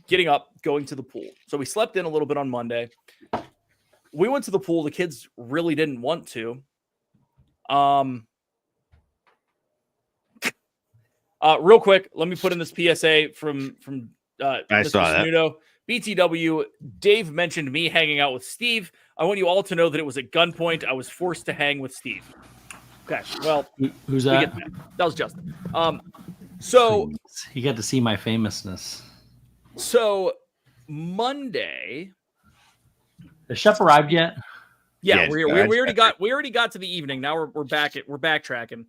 getting up, going to the pool. So we slept in a little bit on Monday. We went to the pool. The kids really didn't want to. Real quick, let me put in this PSA from I Mr. saw that. Snudo. BTW, Dave mentioned me hanging out with Steve. I want you all to know that it was at gunpoint. I was forced to hang with Steve. Okay, well, who's that? That was Justin. So he got to see my famousness. So Monday, has Shep arrived yet? Yeah, we already got to the evening. Now we're backtracking.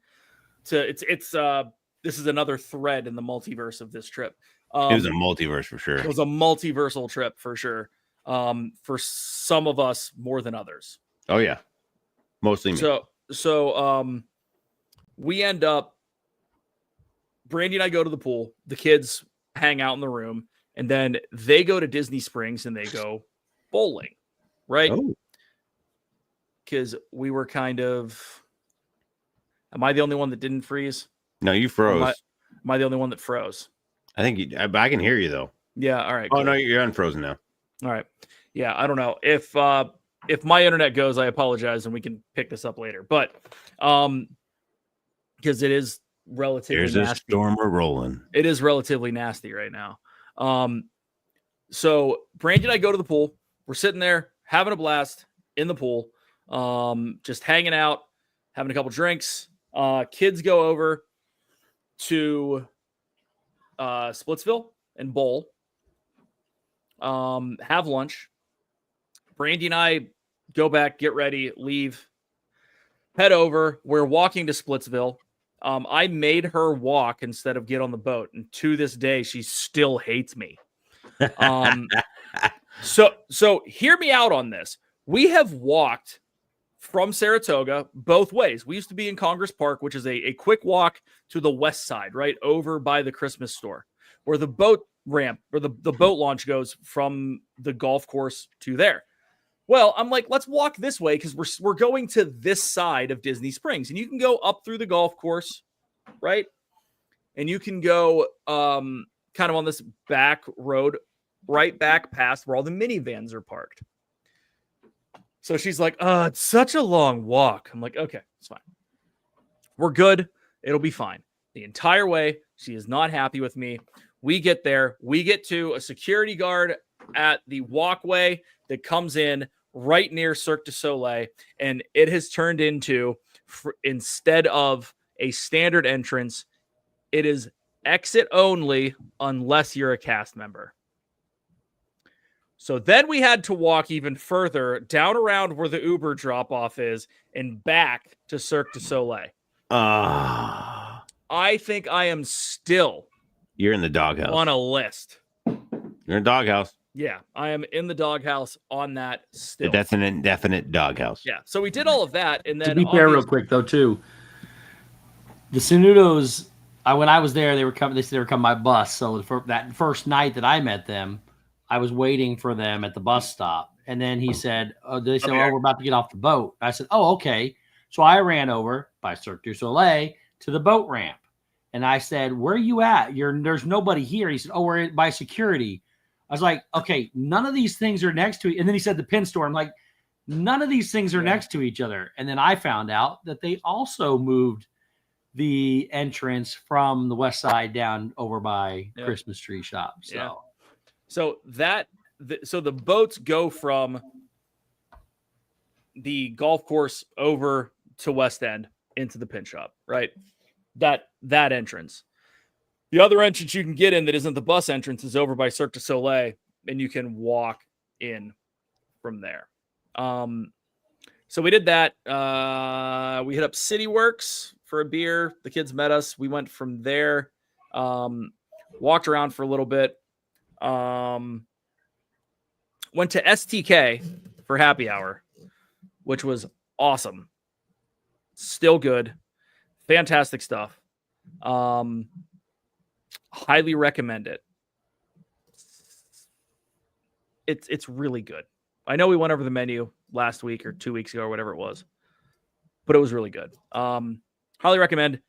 This is another thread in the multiverse of this trip. It was a multiverse for sure. It was a multiversal trip for sure. For some of us more than others. Oh yeah, mostly me. So we end up. Brandy and I go to the pool. The kids hang out in the room, and then they go to Disney Springs and they go bowling, right? Because we were kind of. Am I the only one that didn't freeze? No, you froze. Am I the only one that froze? I think I can hear you though. Yeah. All right. Oh, cool. No, you're unfrozen now. All right. Yeah. I don't know if my internet goes, I apologize, and we can pick this up later. But because it is relatively There's nasty. a storm rolling. It is relatively nasty right now. So Brandy and I go to the pool. We're sitting there having a blast in the pool, just hanging out, having a couple drinks. Kids go over to Splitsville and bowl, have lunch. Brandy and I go back, get ready, leave, head over. We're walking to Splitsville. I made her walk instead of get on the boat, and to this day, she still hates me. So hear me out on this. We have walked from Saratoga both ways. We used to be in Congress Park, which is a quick walk to the west side, right over by the Christmas store, where the boat ramp or the boat launch goes from the golf course to there. Well, I'm like, let's walk this way because we're going to this side of Disney Springs, and you can go up through the golf course, right? And you can go kind of on this back road, right back past where all the minivans are parked. So she's like, it's such a long walk. I'm like, okay, it's fine. We're good. It'll be fine. The entire way, she is not happy with me. We get there. We get to a security guard at the walkway that comes in right near Cirque du Soleil, and it has turned into, instead of a standard entrance, it is exit only unless you're a cast member. So then we had to walk even further down around where the Uber drop-off is and back to Cirque du Soleil. I think I am still You're in the doghouse. on a list. You're in a doghouse. Yeah, I am in the doghouse on that still. That's an indefinite doghouse. Yeah, so we did all of that, and then to be fair, real quick though, too, the Sanudos. When I was there, they said they were coming by bus. So for that first night that I met them, I was waiting for them at the bus stop, and then he said, they said, we're about to get off the boat. I said, oh, okay. So I ran over by Cirque du Soleil to the boat ramp, and I said, where are you at? There's nobody here. He said, oh, we're by security. I was like, okay, none of these things are next to. And then he said the pin store. I'm like, none of these things are next to each other. And then I found out that they also moved the entrance from the west side down over by Christmas tree shop. So so the boats go from the golf course over to West End into the pin shop, right? That entrance. The other entrance you can get in that isn't the bus entrance is over by Cirque du Soleil, and you can walk in from there. So we did that. We hit up City Works for a beer. The kids met us. We went from there, walked around for a little bit. Went to STK for happy hour, which was awesome. Still good. Fantastic stuff. Highly recommend it. It's really good. I know we went over the menu last week or 2 weeks ago or whatever it was, but it was really good. Highly recommend.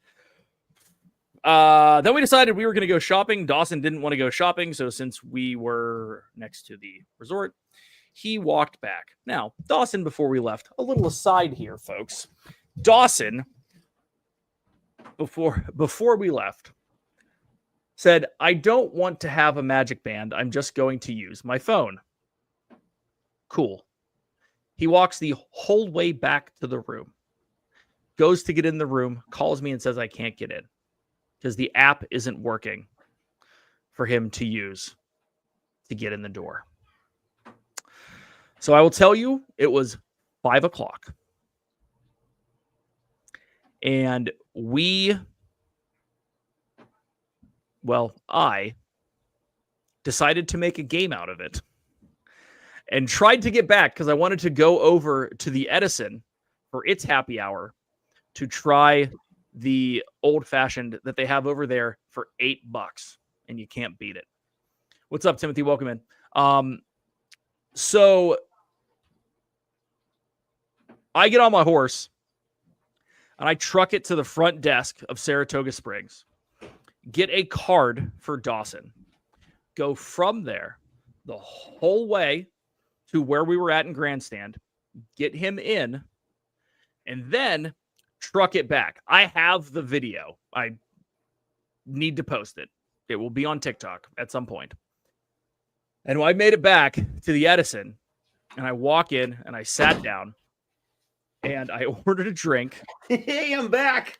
Then we decided we were going to go shopping. Dawson didn't want to go shopping, so since we were next to the resort, he walked back. Now, Dawson, before we left, a little aside here, folks. Dawson, before we left, said, I don't want to have a magic band. I'm just going to use my phone. Cool. He walks the whole way back to the room, goes to get in the room, calls me and says I can't get in because the app isn't working for him to use to get in the door. So I will tell you, it was 5:00. And I decided to make a game out of it and tried to get back because I wanted to go over to the Edison for its happy hour to try the old fashioned that they have over there for $8, and you can't beat it. What's up, Timothy? Welcome in. So I get on my horse and I truck it to the front desk of Saratoga Springs, get a card for Dawson, go from there the whole way to where we were at in Grandstand, get him in, and then truck it back. I have the video. I need to post it. It will be on TikTok at some point. And I made it back to the Edison, and I walk in and I sat down and I ordered a drink. Hey, I'm back.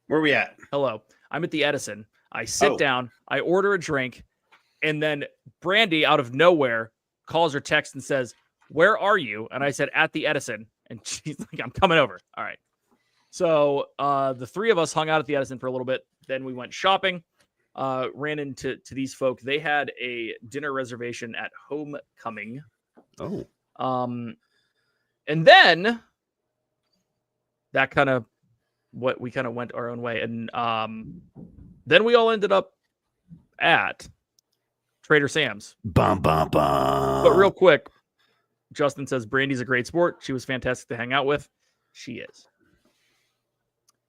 Where are we at? Hello. I'm at the Edison. I sit down, I order a drink, and then Brandy out of nowhere calls her text and says, "Where are you?" And I said, "At the Edison." And she's like, "I'm coming over." All right. So the three of us hung out at the Edison for a little bit. Then we went shopping, ran into these folk. They had a dinner reservation at Homecoming. Oh. And then that kind of we kind of went our own way. And then we all ended up at Trader Sam's. Bum, bum, bum. But real quick, Justin says Brandy's a great sport. She was fantastic to hang out with. She is.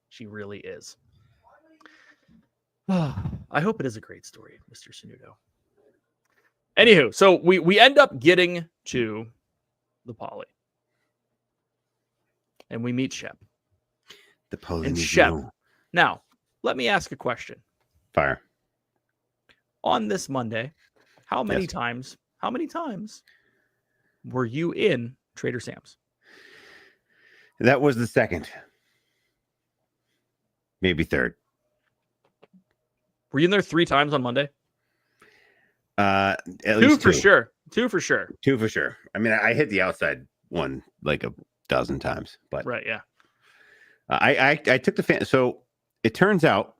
She really is. I hope it is a great story, Mr. Sanudo. Anywho, so we end up getting to the Poly. And we meet Shep. The Poly. And Shep. Now, let me ask a question. Fire. On this Monday, how many times were you in Trader Sam's? That was the second. Maybe third. Were you in there 3 times on Monday? At least two for sure. 2 for sure. 2 for sure. I mean, I hit the outside one like a dozen times, but right, yeah. I took the fan. So it turns out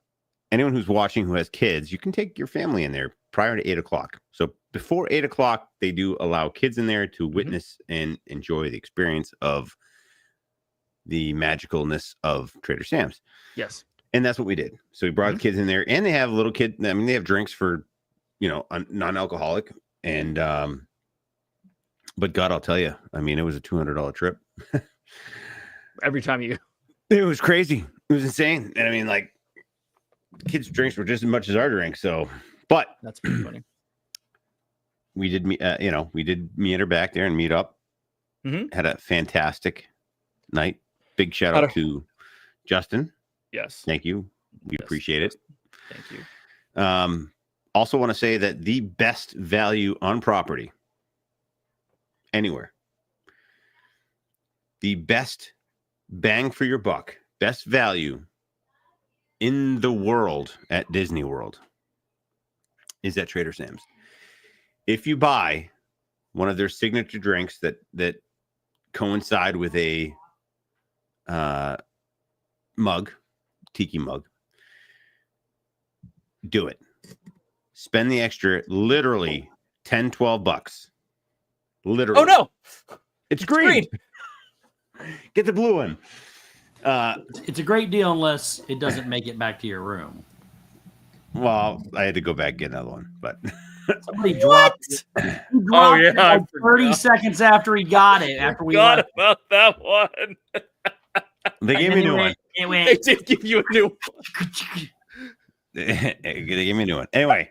anyone who's watching who has kids, you can take your family in there prior to 8:00. So before 8:00, they do allow kids in there to witness and enjoy the experience of the magicalness of Trader Sam's. Yes. And that's what we did. So we brought kids in there, and they have little kid. I mean, they have drinks for, non-alcoholic. And, but God, I'll tell you, I mean, it was a $200 trip. Every time you. It was crazy. It was insane. And I mean, like, kids' drinks were just as much as our drinks. So, but that's pretty funny. We did, we did meet her back there and meet up. Had a fantastic night. Big shout out to Justin. Yes. Thank you. We appreciate it. Thank you. Also want to say that the best value on property anywhere, the best bang for your buck, best value in the world at Disney World is at Trader Sam's. If you buy one of their signature drinks that coincide with a mug, tiki mug, do it. Spend the extra, literally $10-12. Literally. Oh no, it's green. Get the blue one. It's a great deal unless it doesn't make it back to your room. Well, I had to go back and get another one, but somebody dropped it. Oh yeah, like 30 seconds after he got it. After we forgot left. about that one. They gave me a new one. They did give you a new one. They gave me a new one. Anyway,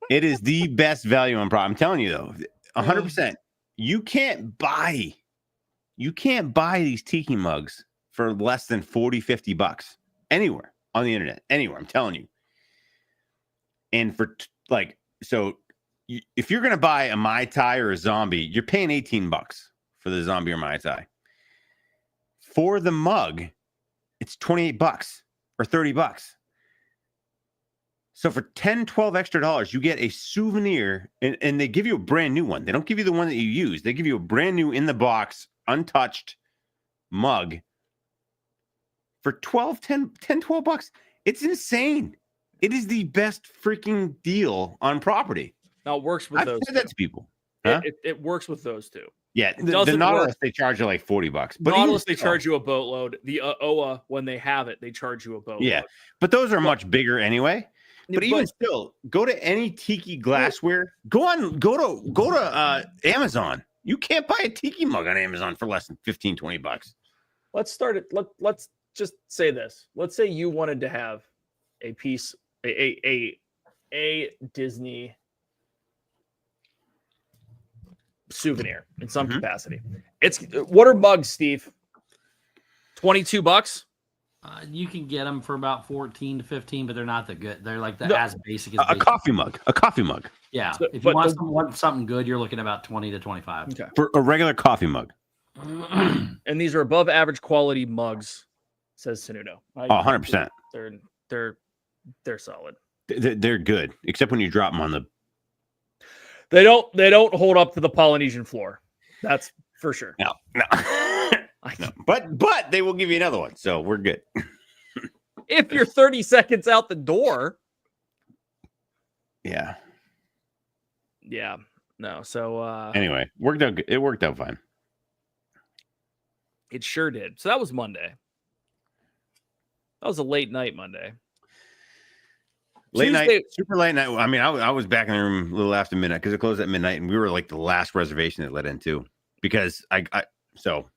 it is the best value on property. I'm telling you though, 100%. You can't buy these tiki mugs for less than $40-50 anywhere on the internet. Anywhere, I'm telling you. And for if you're gonna buy a Mai Tai or a zombie, you're paying $18 for the zombie or Mai Tai. For the mug, it's $28 or $30. So for $10-12 extra dollars, you get a souvenir, and they give you a brand new one. They don't give you the one that you use. They give you a brand new in the box, untouched mug for $10-12. It's insane. It is the best freaking deal on property. Now it works with I've those. said that to people. Huh? It works with those two. Yeah, the Nautilus, they charge you like $40. But Nautilus, they charge you a boatload. The OA, when they have it, they charge you a boatload. Yeah, but those are much bigger anyway. But even still, go to any tiki glassware. Go to Amazon. You can't buy a tiki mug on Amazon for less than $15-20. Let's start it. Let's just say this. Let's say you wanted to have a piece, a Disney souvenir in some capacity. What are mugs, Steve? $22? You can get them for about 14 to 15, but they're not that good. They're like No, as basic as A basic. coffee mug. A coffee mug. Yeah. So- If you but want something good, you're looking about 20 to 25. Okay. For a regular coffee mug. And these are above average quality mugs, says Sanudo. Oh, 100%. They're solid. They're good, except when you drop them on the. They don't hold up to the Polynesian floor. That's for sure. No. No. But they will give you another one, so we're good. If you're 30 seconds out the door. Yeah. Yeah. No. So Anyway, worked out. It worked out fine. it sure did. So that was Monday. That was a late night Monday. Late Tuesday- night, super late night. I mean, I was back in the room a little after midnight because it closed at midnight, and we were like the last reservation that let in too. Because so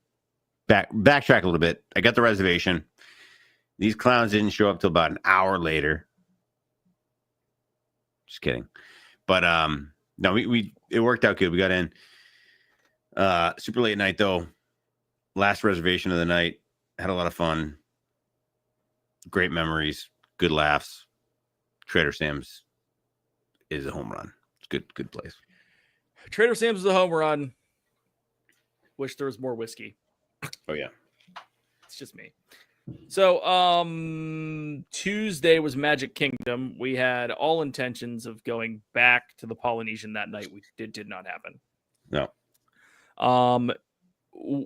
backtrack a little bit. I got the reservation. These clowns didn't show up till about an hour later. Just kidding. But no, it worked out good. We got in. Super late night though. Last reservation of the night. Had a lot of fun. Great memories. Good laughs. Trader Sam's is a home run. It's good place. Trader Sam's is a home run. Wish there was more whiskey. Oh yeah. It's just me. So Tuesday was Magic Kingdom. We had all intentions of going back to the Polynesian that night. Did not happen. No.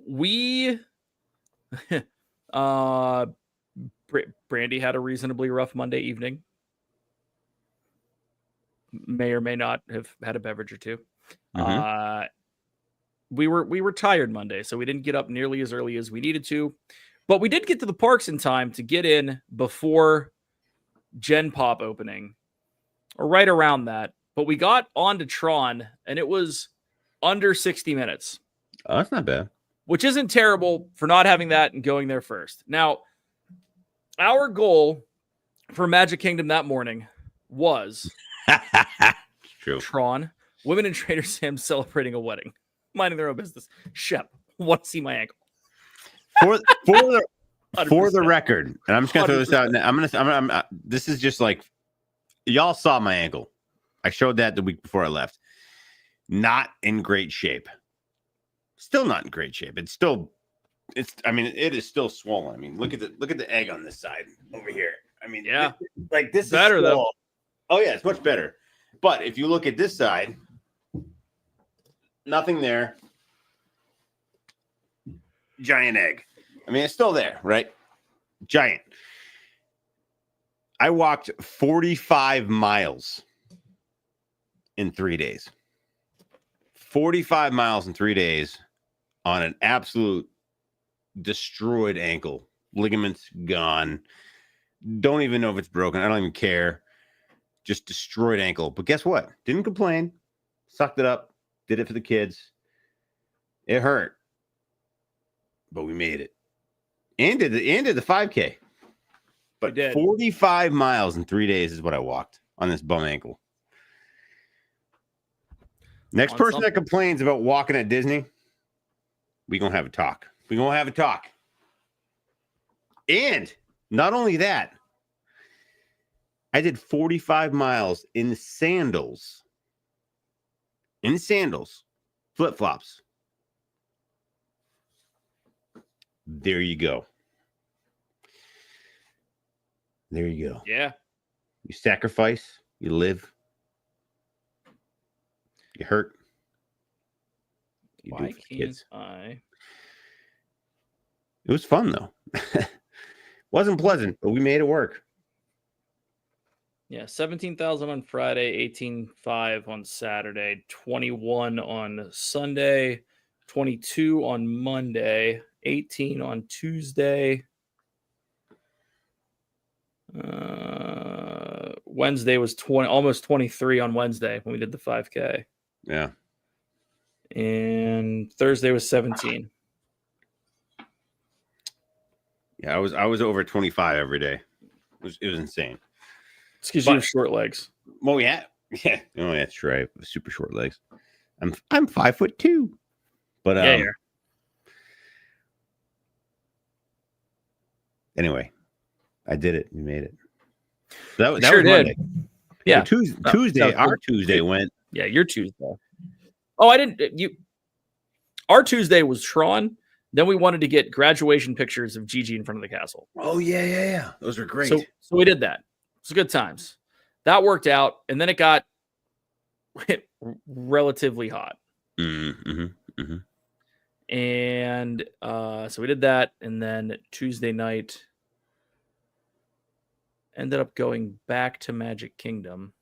We Brandy had a reasonably rough Monday evening. May or may not have had a beverage or two. Mhm. We were tired Monday, so we didn't get up nearly as early as we needed to. But we did get to the parks in time to get in before Gen Pop opening, or right around that. But we got onto Tron, and it was under 60 minutes, Oh, that's not bad. which isn't terrible for not having that and going there first. Now, our goal for Magic Kingdom that morning was True. Tron, women in Trader Sam's celebrating a wedding, minding their own business. Shep, want to see my ankle? For the 100%. record, and I'm just gonna throw this out. I'm this is just like y'all saw my ankle. I showed that the week before I left. Not in great shape. Still not in great shape. I mean, it is still swollen. I mean, look at the egg on this side over here. I mean, Yeah. like this Better, is though. still, oh yeah, it's much better. But if you look at this side, nothing there. Giant egg. I mean, it's still there, right? Giant. I walked 45 miles in 3 days. 45 miles in 3 days on an absolute destroyed ankle. Ligaments gone. Don't even know if it's broken. I don't even care. Just destroyed ankle. But guess what? Didn't complain. Sucked it up. Did it for the kids. It hurt. But we made it. And did the 5K. But We did. 45 miles in 3 days is what I walked on this bum ankle. Next On person something. that complains about walking at Disney, we gonna have a talk. We gonna have a talk. And not only that, I did 45 miles in sandals. Flip-flops. There you go. There you go. Yeah. You sacrifice, you live, you hurt. You do Why it for the can't kids. I? It was fun though. Wasn't pleasant, but we made it work. Yeah, 17,000 on Friday, 18,500 on Saturday, 21 on Sunday, 22 on Monday, 18 on Tuesday. Wednesday was 20, almost 23 on Wednesday when we did the 5K, Yeah. and Thursday was 17. Yeah, I was over 25 every day. It was insane. It's because you But- have short legs. Well, yeah. Oh, that's right. Super short legs. I'm 5'2". But Yeah, yeah. anyway, I did it. We made it. That was Sure did. Monday. Yeah. So Tuesday, no, our Tuesday went. Yeah, your Tuesday. Oh, I didn't. Our Tuesday was Tron. Then we wanted to get graduation pictures of Gigi in front of the castle. Oh yeah. Those were great. So we did that. It was good times. That worked out, and then it got relatively hot. And so we did that, and then Tuesday night ended up going back to Magic Kingdom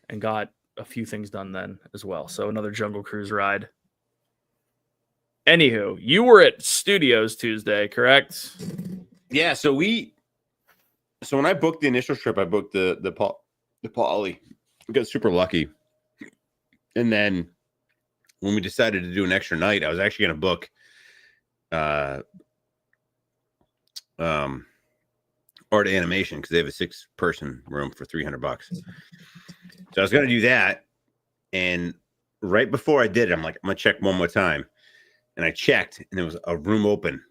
and got a few things done then as well. So another Jungle Cruise ride. Anywho, you were at Studios Tuesday, correct? Yeah. So when I booked the initial trip, I booked the Poly. I got super lucky. And then when we decided to do an extra night, I was actually going to book Art Animation because they have a 6-person room for $300. So I was going to do that. And right before I did it, I'm like, I'm going to check one more time. And I checked, and there was a room open.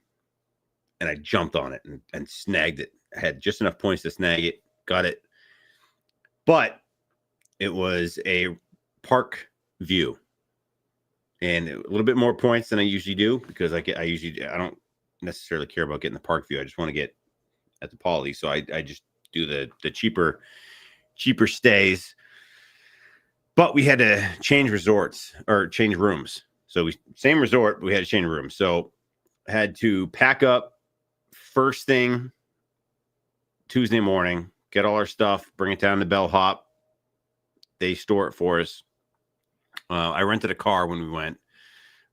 And I jumped on it and snagged it. I had just enough points to snag it. Got it. But it was a park view. And a little bit more points than I usually do because I don't necessarily care about getting the park view. I just want to get at the Poly. So I just do the cheaper stays. But we had to change resorts or change rooms. So same resort, but we had to change rooms. So I had to pack up first thing Tuesday morning, get all our stuff, bring it down to Bellhop. They store it for us. I rented a car when we went.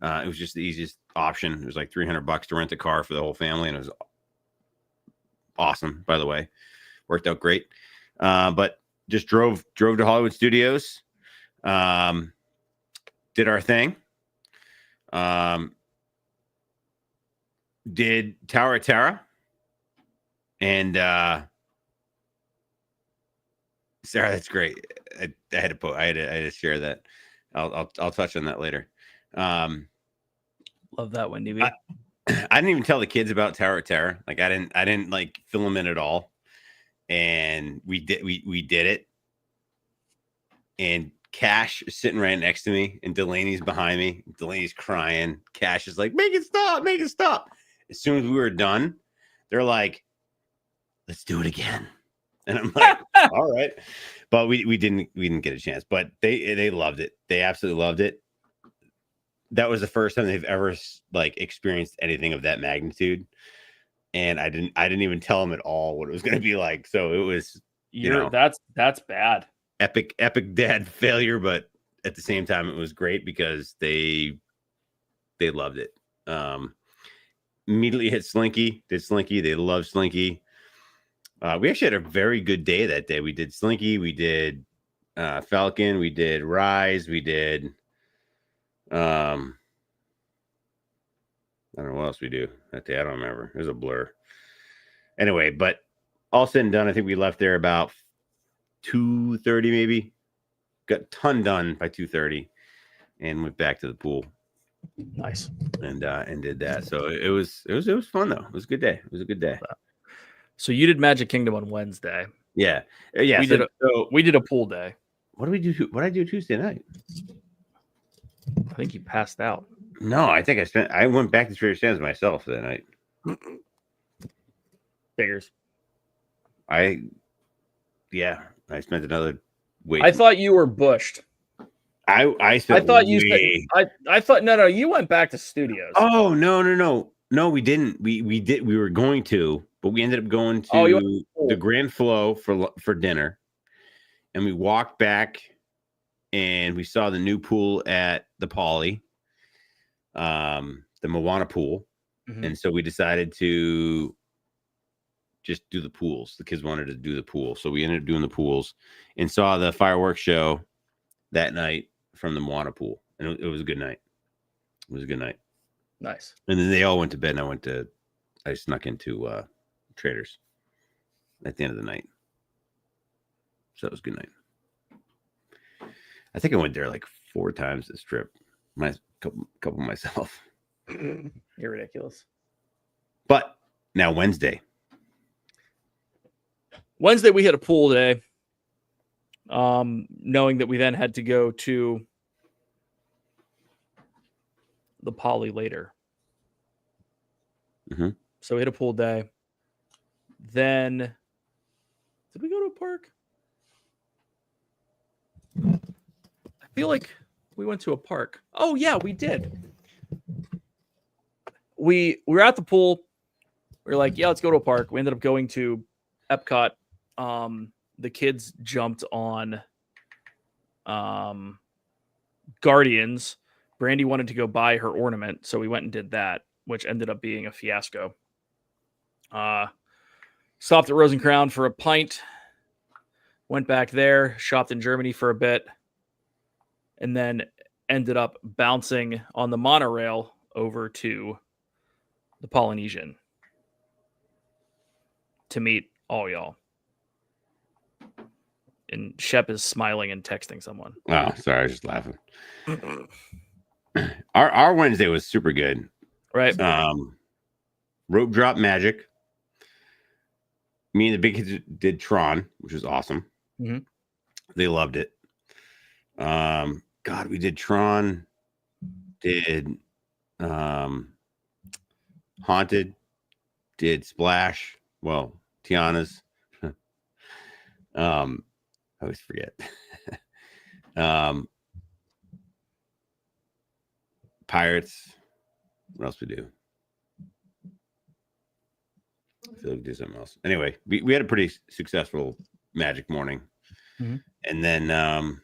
It was just the easiest option. It was like $300 to rent a car for the whole family, and it was awesome. By the way, worked out great. But just drove to Hollywood Studios. Did our thing. Did Tower of Terror, and Sarah, that's great. I had to share that. I'll touch on that later. Love that, Wendy B. I didn't even tell the kids about Tower of Terror. Like I didn't like fill them in at all. And we did it. And Cash is sitting right next to me, and Delaney's behind me. Delaney's crying. Cash is like, make it stop. As soon as we were done, they're like, let's do it again. And I'm like, all right. But we didn't get a chance. But they loved it. They absolutely loved it. That was the first time they've ever like experienced anything of that magnitude. And I didn't even tell them at all what it was going to be like. So it was, that's bad. Epic dad failure, but at the same time, it was great because they loved it. Immediately hit Slinky. Did Slinky. They love Slinky. We actually had a very good day that day. We did Slinky. We did Falcon. We did Rise. We did. I don't know what else we do that day. I don't remember. It was a blur. Anyway, but all said and done, I think we left there about 2:30 maybe. Got a ton done by 2:30 and went back to the pool. Nice. And did that. So it was fun though. It was a good day. It was a good day. So you did Magic Kingdom on Wednesday. Yeah. We did a pool day. What did we do? What did I do Tuesday night? I think you passed out. No, I think I went back to Trader Sam's myself that night. Figures. I spent another week. I thought you were bushed. I thought you went back to Studios. Oh no, we didn't. We were going to, but we ended up going to the Grand Flow for dinner, and we walked back, and we saw the new pool at the Poly, the Moana pool, and so we decided to just do the pools. The kids wanted to do the pool, so we ended up doing the pools and saw the fireworks show that night from the Moana pool, and it was a good night. It was a good night. Nice. And then they all went to bed, and I snuck into Traders at the end of the night. So it was a good night. I think I went there like 4 times this trip. Couple myself. You're ridiculous. But now Wednesday, Wednesday we hit a pool day. Knowing that we then had to go to the Poly later. Mm-hmm. So we hit a pool day. Then, did we go to a park? I feel like we went to a park. Oh yeah, we did. We were at the pool. We were like, yeah, let's go to a park. We ended up going to Epcot. The kids jumped on Guardians. Brandy wanted to go buy her ornament, so we went and did that, which ended up being a fiasco. Stopped at Rose and Crown for a pint. Went back there, shopped in Germany for a bit, and then ended up bouncing on the monorail over to the Polynesian to meet all y'all. And Shep is smiling and texting someone. Oh, sorry, I was just laughing. Our Wednesday was super good. Right. Rope drop magic. Me and the big kids did Tron, which was awesome. Mm-hmm. They loved it. God, we did Tron, did Haunted, did Splash. Well, Tiana's. I always forget. Pirates. What else we do? I feel like we did something else. Anyway, we had a pretty successful magic morning. Mm-hmm. And then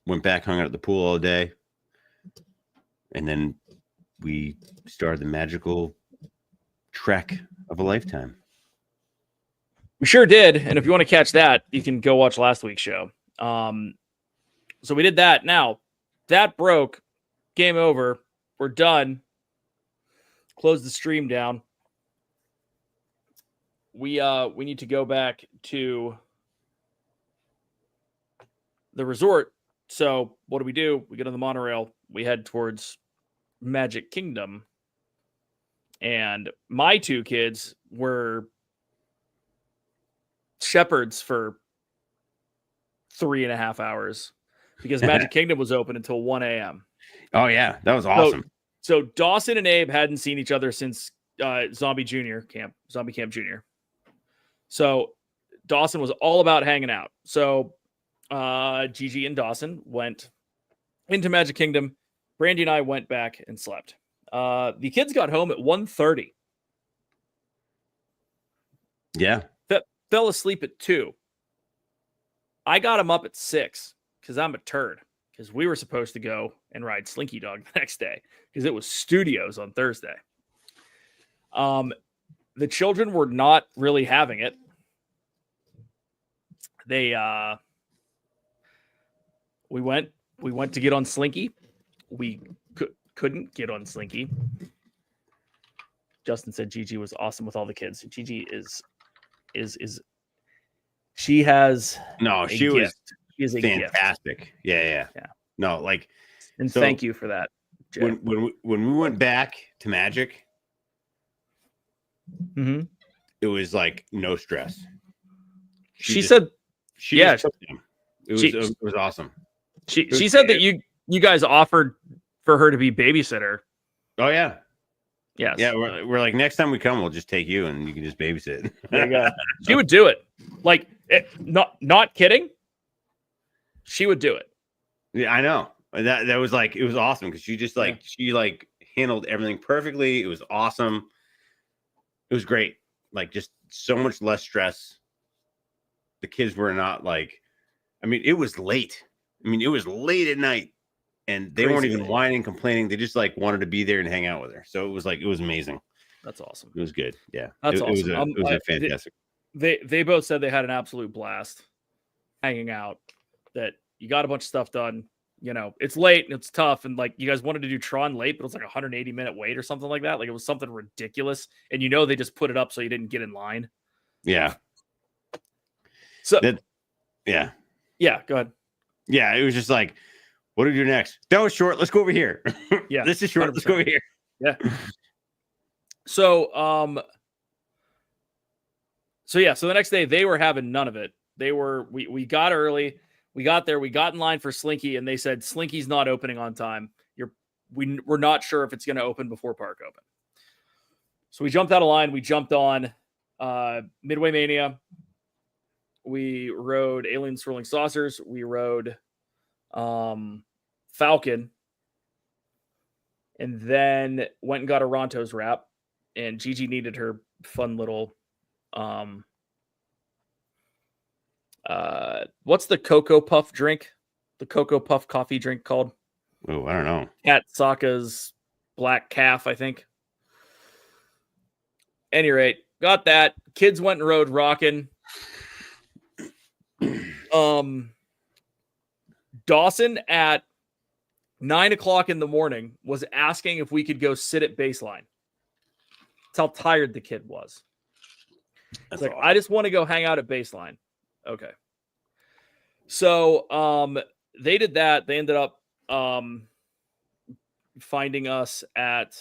went back, hung out at the pool all day. And then we started the magical trek of a lifetime. We sure did. And if you want to catch that, you can go watch last week's show. So we did that. Now, that broke. Game over. We're done. Close the stream down. We need to go back to the resort. So what do? We get on the monorail. We head towards Magic Kingdom. And my two kids were shepherds for 3.5 hours because Magic Kingdom was open until 1 a.m. Oh, yeah. That was awesome. So Dawson and Abe hadn't seen each other since Zombie Camp Junior. So Dawson was all about hanging out. So Gigi and Dawson went into Magic Kingdom. Brandy and I went back and slept. The kids got home at 1:30. Yeah. Fell asleep at 2. I got him up at 6 because I'm a turd. Because we were supposed to go and ride Slinky Dog the next day because it was studios on Thursday. The children were not really having it. We went to get on Slinky. We couldn't get on Slinky. Justin said Gigi was awesome with all the kids. Gigi is she has she was a fantastic. Gift. Yeah. No, like, and so, thank you for that. When we went back to Magic, mm-hmm. It was like no stress. She said, "Yeah, it was awesome." She said that you guys offered for her to be babysitter. Oh yeah, yes. Yeah. We're like, next time we come, we'll just take you and you can just babysit. There you go. She would do it. Like, not kidding. She would do it. Yeah, I know. That was like, it was awesome because she just like she handled everything perfectly. It was awesome. It was great. Like, just so much less stress. The kids were not like, I mean, it was late. It was late at night, and they weren't even whining, complaining. They just like wanted to be there and hang out with her. So it was amazing. That's awesome. It was good. Yeah, that's awesome. It was fantastic. They both said they had an absolute blast hanging out. That you got a bunch of stuff done. It's late and it's tough, and like you guys wanted to do Tron late, but it was like a 180-minute wait or something like that. Like it was something ridiculous, and they just put it up so you didn't get in line. Yeah. So yeah. Go ahead. Yeah, it was just like, what do we do next? That was short. Let's go over here. Yeah, this is short. 100%. Let's go over here. Yeah. So So the next day they were having none of it. We got early. We got there. We got in line for Slinky, and they said Slinky's not opening on time. We're not sure if it's going to open before park open. So we jumped out of line. We jumped on Midway Mania. We rode Alien Swirling Saucers. We rode Falcon, and then went and got a Ronto's wrap. And Gigi needed her fun little what's the Cocoa Puff drink? The Cocoa Puff coffee drink called? Oh, I don't know. Kat Saka's Black Calf, I think. Any rate, got that. Kids went and rode Rockin'. Dawson at 9:00 in the morning was asking if we could go sit at baseline. That's how tired the kid was. It's like, I just want to go hang out at baseline. Okay. So they did that. They ended up finding us at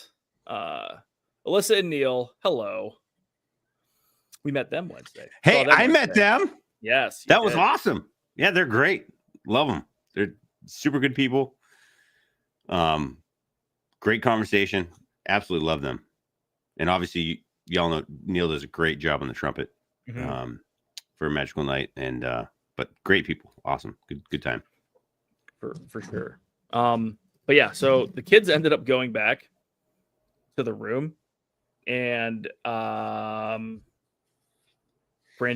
Alyssa and Neil. Hello. We met them Wednesday. Hey, I met them. Yes. That was awesome. Yeah, they're great. Love them. They're super good people. Great conversation. Absolutely love them. And obviously, y'all know Neil does a great job on the trumpet for a magical night. And but great people. Awesome. Good time. For sure. But yeah, so the kids ended up going back to the room, and Brandy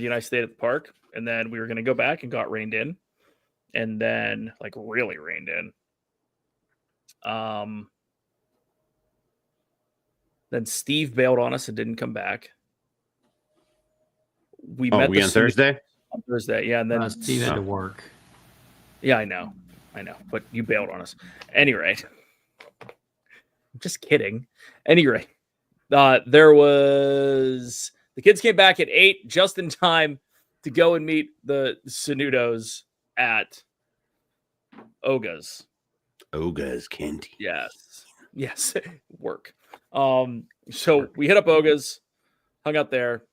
and I stayed at the park, and then we were going to go back and got reined in, and then like really reined in. Then Steve bailed on us and didn't come back. We met on Thursday? On Thursday, yeah. And then Steve had to work. Yeah, I know. But you bailed on us. Anyway, I'm just kidding. Anyway, there was the kids came back at 8 just in time to go and meet the Sanudos at Oga's. Oga's Candy. Yes. Work. So we hit up Oga's, hung out there,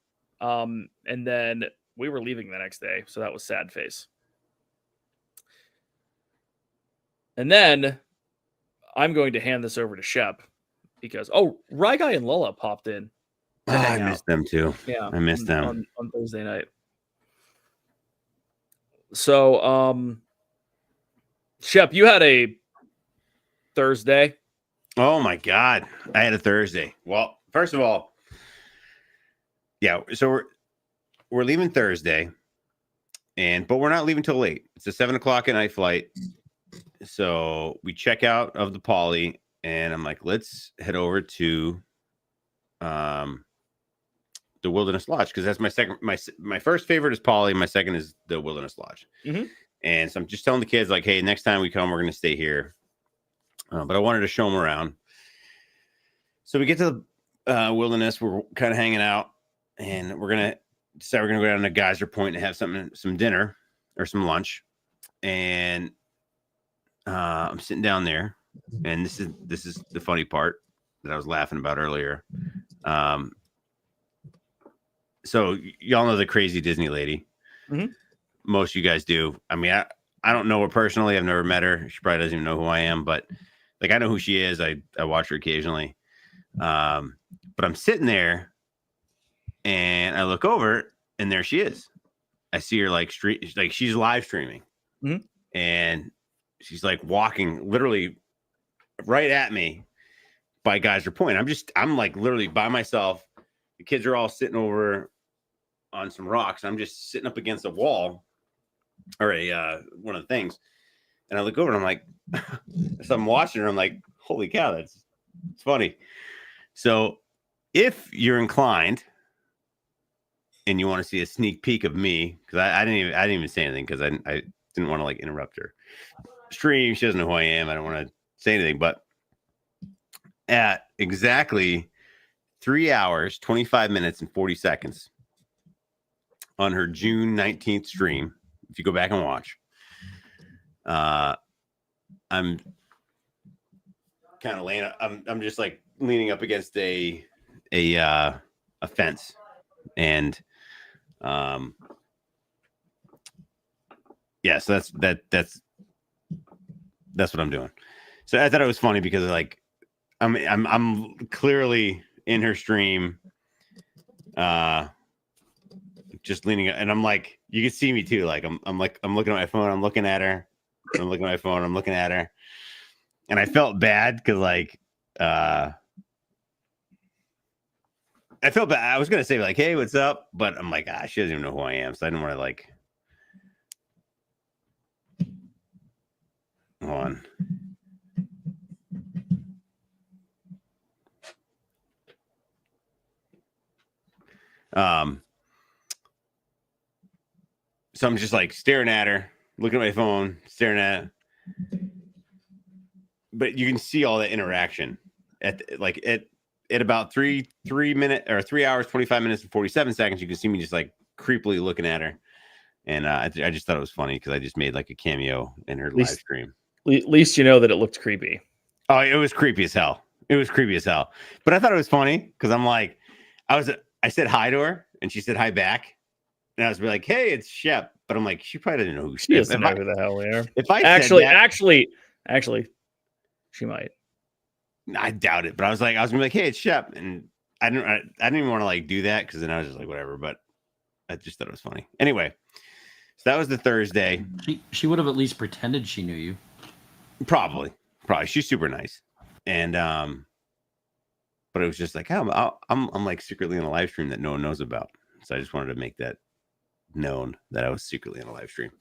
and then we were leaving the next day, so that was sad face. And then I'm going to hand this over to Shep because Rye Guy and Lola popped in. I missed them too. Yeah, I missed them on Thursday night. So, Shep, you had a Thursday. Oh my God, I had a Thursday. Well, first of all, yeah. So we're leaving Thursday, but we're not leaving till late. It's a 7:00 at night flight. So we check out of the Poly, and I'm like, let's head over to the Wilderness Lodge, because that's my second. My first favorite is Poly. My second is the Wilderness Lodge. Mm-hmm. And so I'm just telling the kids, like, hey, next time we come, we're going to stay here. But I wanted to show them around. So we get to the Wilderness. We're kind of hanging out, and we're going to decide we're going to go down to Geyser Point and have some dinner or some lunch. And I'm sitting down there, and this is the funny part that I was laughing about earlier. So y'all know the crazy Disney lady. Mm-hmm. Most of you guys do. I mean, I don't know her personally. I've never met her. She probably doesn't even know who I am, but like, I know who she is. I watch her occasionally. But I'm sitting there, and I look over, and there she is. I see her like she's live streaming, and she's like walking literally right at me by Geyser Point. I'm like literally by myself. The kids are all sitting over on some rocks. I'm just sitting up against a wall or one of the things. And I look over and I'm like, so I'm watching her. I'm like, holy cow, it's funny. So if you're inclined and you want to see a sneak peek of me, because I didn't even say anything, because I didn't want to like interrupt her stream. She doesn't know who I am. I don't want to say anything, but at exactly 3 hours, 25 minutes, and 40 seconds on her June 19th stream, if you go back and watch, I'm kind of laying. I'm just like leaning up against a fence, and Yeah, so that's what I'm doing. So I thought it was funny because like I'm clearly in her stream, just leaning, and I'm like, you can see me too. Like I'm looking at my phone, I'm looking at her, I'm looking at my phone, I'm looking at her, and I felt bad because like I felt bad. I was gonna say like, hey, what's up? But I'm like, she doesn't even know who I am, so I didn't want to like. Hold on. So I'm just like staring at her, looking at my phone, staring at her. But you can see all the interaction at about 3 hours, 25 minutes and 47 seconds. You can see me just like creepily looking at her. And I just thought it was funny because I just made like a cameo in her live stream. At least you know that it looked creepy. Oh, it was creepy as hell. It was creepy as hell. But I thought it was funny because I'm like, I said hi to her and she said hi back. And I was like, hey, it's Shep. But I'm like, she probably didn't know who She doesn't know who the hell they are. If I actually, she might. I doubt it. But I was gonna be like, hey, it's Shep. And I didn't even want to like do that because then I was just like, whatever. But I just thought it was funny. Anyway, so that was the Thursday. She would have at least pretended she knew you. Probably. She's super nice. And but it was just like, I'm like secretly in a live stream that no one knows about. So I just wanted to make that known that I was secretly in a live stream,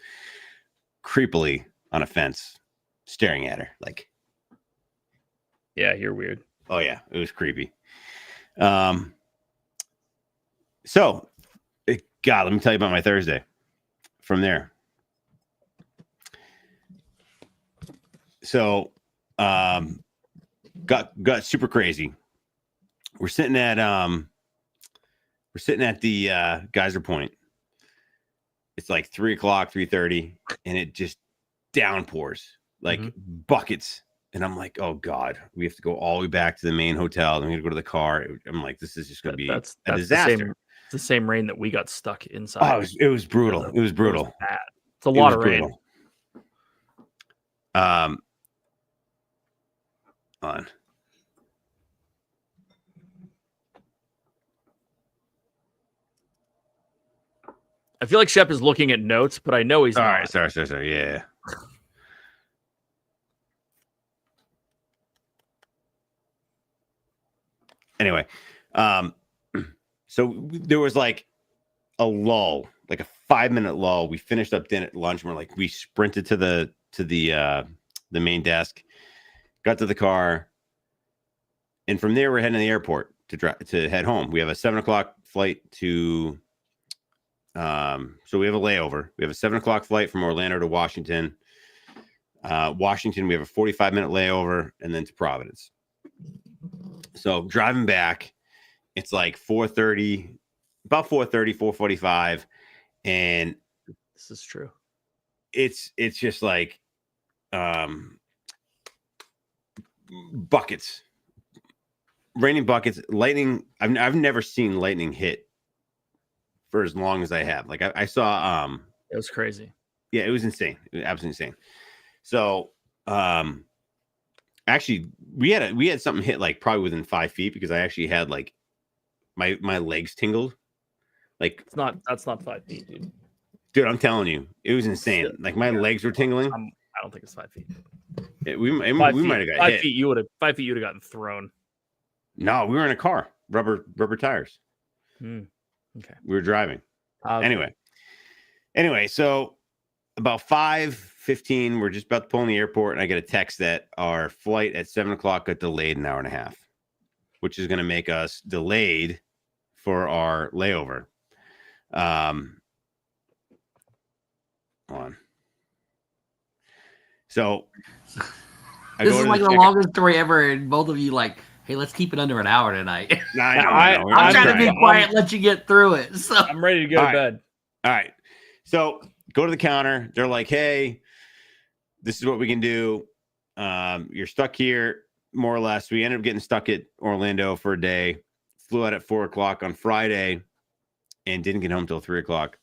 creepily on a fence, staring at her. Like, yeah, you're weird. Oh yeah, it was creepy. So, God, let me tell you about my Thursday. From there, so got super crazy. We're sitting at the Geyser Point. It's like 3:00, 3:30, and it just downpours like buckets. And I'm like, oh God, we have to go all the way back to the main hotel. Then we got to go to the car. I'm like, this is just going to be a disaster. The same rain that we got stuck inside. Oh, it was brutal. It was brutal. It was bad. It's a lot of rain. On. I feel like Shep is looking at notes, but I know he's all not. Right. Sorry. Yeah. Anyway, so there was like a lull, like a 5-minute lull. We finished up dinner at lunch. And we're like, we sprinted to the main desk, got to the car, and from there we're heading to the airport to head home. We have a 7:00 flight to. So we have a layover. We have a 7:00 flight from Orlando to Washington. Washington, we have a 45-minute layover, and then to Providence. So driving back, it's like 4:30, about 4:30, 4:45, and this is true. It's just like buckets, raining buckets, lightning. I've never seen lightning hit for as long as I have. Like I saw it was crazy. Yeah, it was insane. It was absolutely insane. So actually we had something hit like probably within 5 feet because I actually had like my legs tingled. Like that's not 5 feet, dude. Dude, I'm telling you, it was insane. Like my legs were tingling. I don't think it's 5 feet. We might have got 5 hit. feet. You would have gotten thrown. No, we were in a car, rubber tires. Okay, we were driving. Anyway, so about 5:15, we're just about to pull in the airport, and I get a text that our flight at 7:00 got delayed an hour and a half, which is going to make us delayed for our layover. Hold on. So this is like the longest story ever, and both of you like, hey, let's keep it under an hour tonight. No, I know. I'm trying to be quiet, let you get through it. So I'm ready to go to bed. All right. So go to the counter. They're like, hey, this is what we can do. You're stuck here, more or less. We ended up getting stuck at Orlando for a day. Flew out at 4:00 on Friday. and didn't get home till 3:00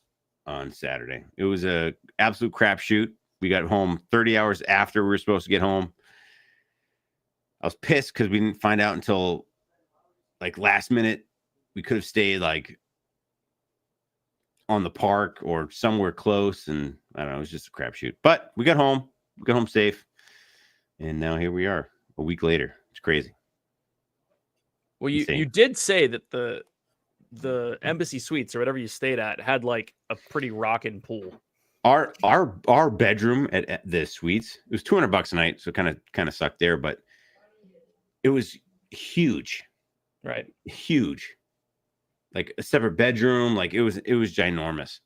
on Saturday. It was a absolute crapshoot. We got home 30 hours after we were supposed to get home. I was pissed because we didn't find out until like last minute. We could have stayed like on the park or somewhere close, and I don't know, it was just a crapshoot. But we got home. We got home safe, and now here we are a week later. It's crazy. Well, you did say that the Embassy Suites or whatever you stayed at had like a pretty rockin' pool. Our bedroom at the suites, it was $200 a night, so kind of sucked there, but it was huge, right? Huge, like a separate bedroom. Like it was ginormous.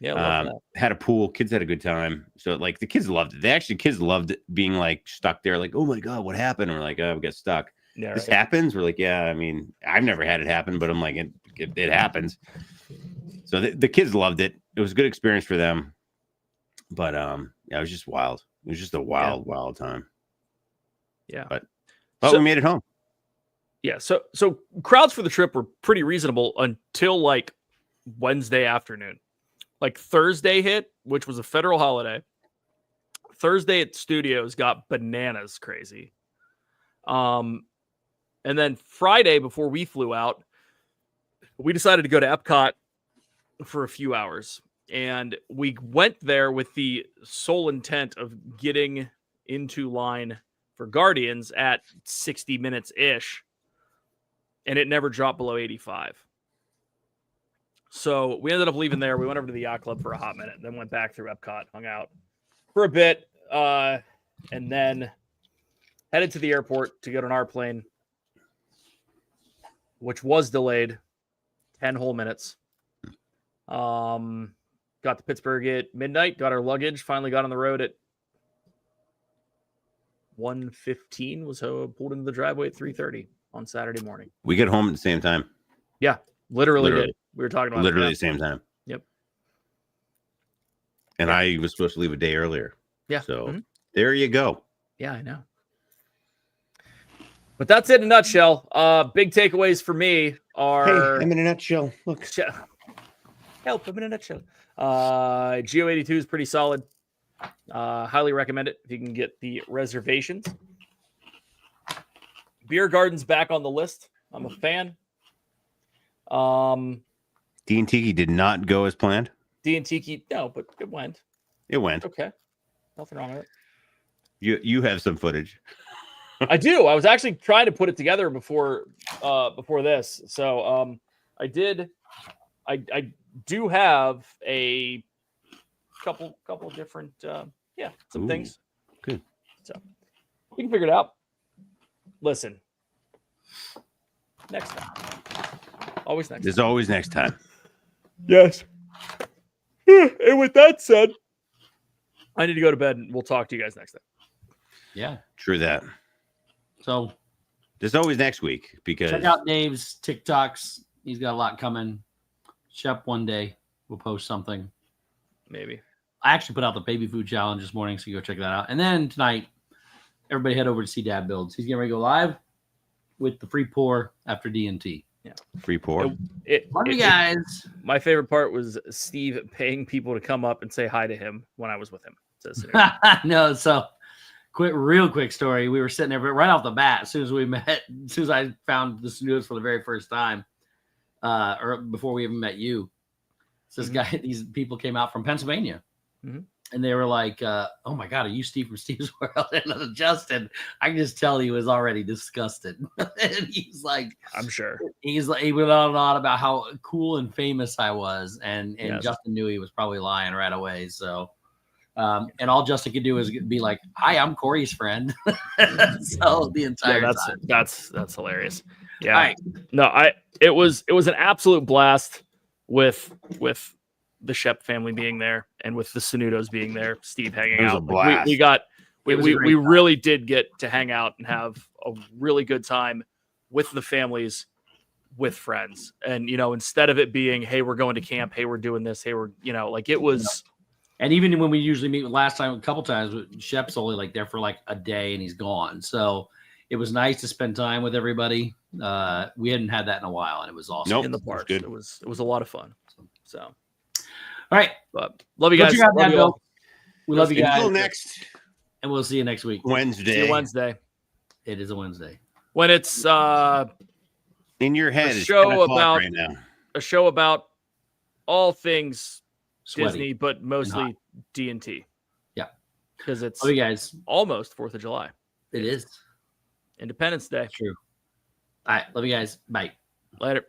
Yeah, had a pool. Kids had a good time. So like the kids loved it. Kids loved being like stuck there. Like, oh my god, what happened? And we're like, oh, we got stuck. Yeah, this happens. We're like, yeah. I mean, I've never had it happen, but I'm like, it happens. So the kids loved it. It was a good experience for them. But yeah, it was just wild. It was just a wild time. Yeah. But we made it home. Yeah. So crowds for the trip were pretty reasonable until like Wednesday afternoon. Like Thursday hit, which was a federal holiday. Thursday at studios got bananas crazy. And then Friday, before we flew out, we decided to go to Epcot for a few hours. And we went there with the sole intent of getting into line for Guardians at 60 minutes-ish. And it never dropped below 85. So we ended up leaving there. We went over to the yacht club for a hot minute, then went back through Epcot, hung out for a bit, and then headed to the airport to get on our plane, which was delayed 10 whole minutes. Got to Pittsburgh at midnight, got our luggage, finally got on the road at 1:15, was pulled into the driveway at 3:30 on Saturday morning. We get home at the same time. Yeah, literally did. We were talking about literally the same time. Yep. And I was supposed to leave a day earlier. Yeah. So there you go. Yeah, I know. But that's it in a nutshell. Big takeaways for me are... Hey, I'm in a nutshell. Look. Help, I'm in a nutshell. Geo 82 is pretty solid. Highly recommend it if you can get the reservations. Beer Garden's back on the list. I'm a fan. D and Tiki did not go as planned. D and Tiki, no, but it went. It went. Okay. Nothing wrong with it. You have some footage. I do. I was actually trying to put it together before this. So I did. I do have a couple different some things. Good. So we can figure it out. Listen. Next time. Always next There's time. always next time. Yes. And with that said, I need to go to bed and we'll talk to you guys next time. Yeah. True that. So there's always next week because check out Dave's TikToks. He's got a lot coming. Shep one day will post something. Maybe. I actually put out the baby food challenge this morning, so you go check that out. And then tonight, everybody head over to see Dad Builds. He's getting ready to go live with the free pour after D&T. Yeah. Free pour. Love you guys. My favorite part was Steve paying people to come up and say hi to him when I was with him. No, so real quick story. We were sitting there right off the bat, as soon as we met, as soon as I found the studios for the very first time, or before we even met you. So these people came out from Pennsylvania. Mm-hmm. And they were like, oh my God, are you Steve from Stevesworld? And Justin, I can just tell he was already disgusted. And he's like, I'm sure. He went on and on about how cool and famous I was. And yes. Justin knew he was probably lying right away. So, and all Justin could do is be like, hi, I'm Corey's friend. So the entire time. That's hilarious. Yeah. Right. No, it was an absolute blast with the Shep family being there and with the Sanudos being there, Steve hanging out. A blast. We really did get to hang out and have a really good time with the families, with friends. And, instead of it being, hey, we're going to camp, hey, we're doing this, hey, it was. And even when we usually meet last time, a couple times, Shep's only like there for like a day and he's gone. So it was nice to spend time with everybody. We hadn't had that in a while and it was awesome. Nope, in the park. It was a lot of fun. So, So, All right. but love you Go guys. check out Love that, you Bill. all. We love you guys. Until next And we'll see you next week. Wednesday. See you Wednesday. It is a Wednesday. When it's In your head, it's show 10 o'clock about- right now. a show about all things Sweaty. Disney, but mostly D&T. Yeah. Because it's Love you guys. almost 4th of July. It is. Independence Day. True. All right. Love you guys. Bye. Later.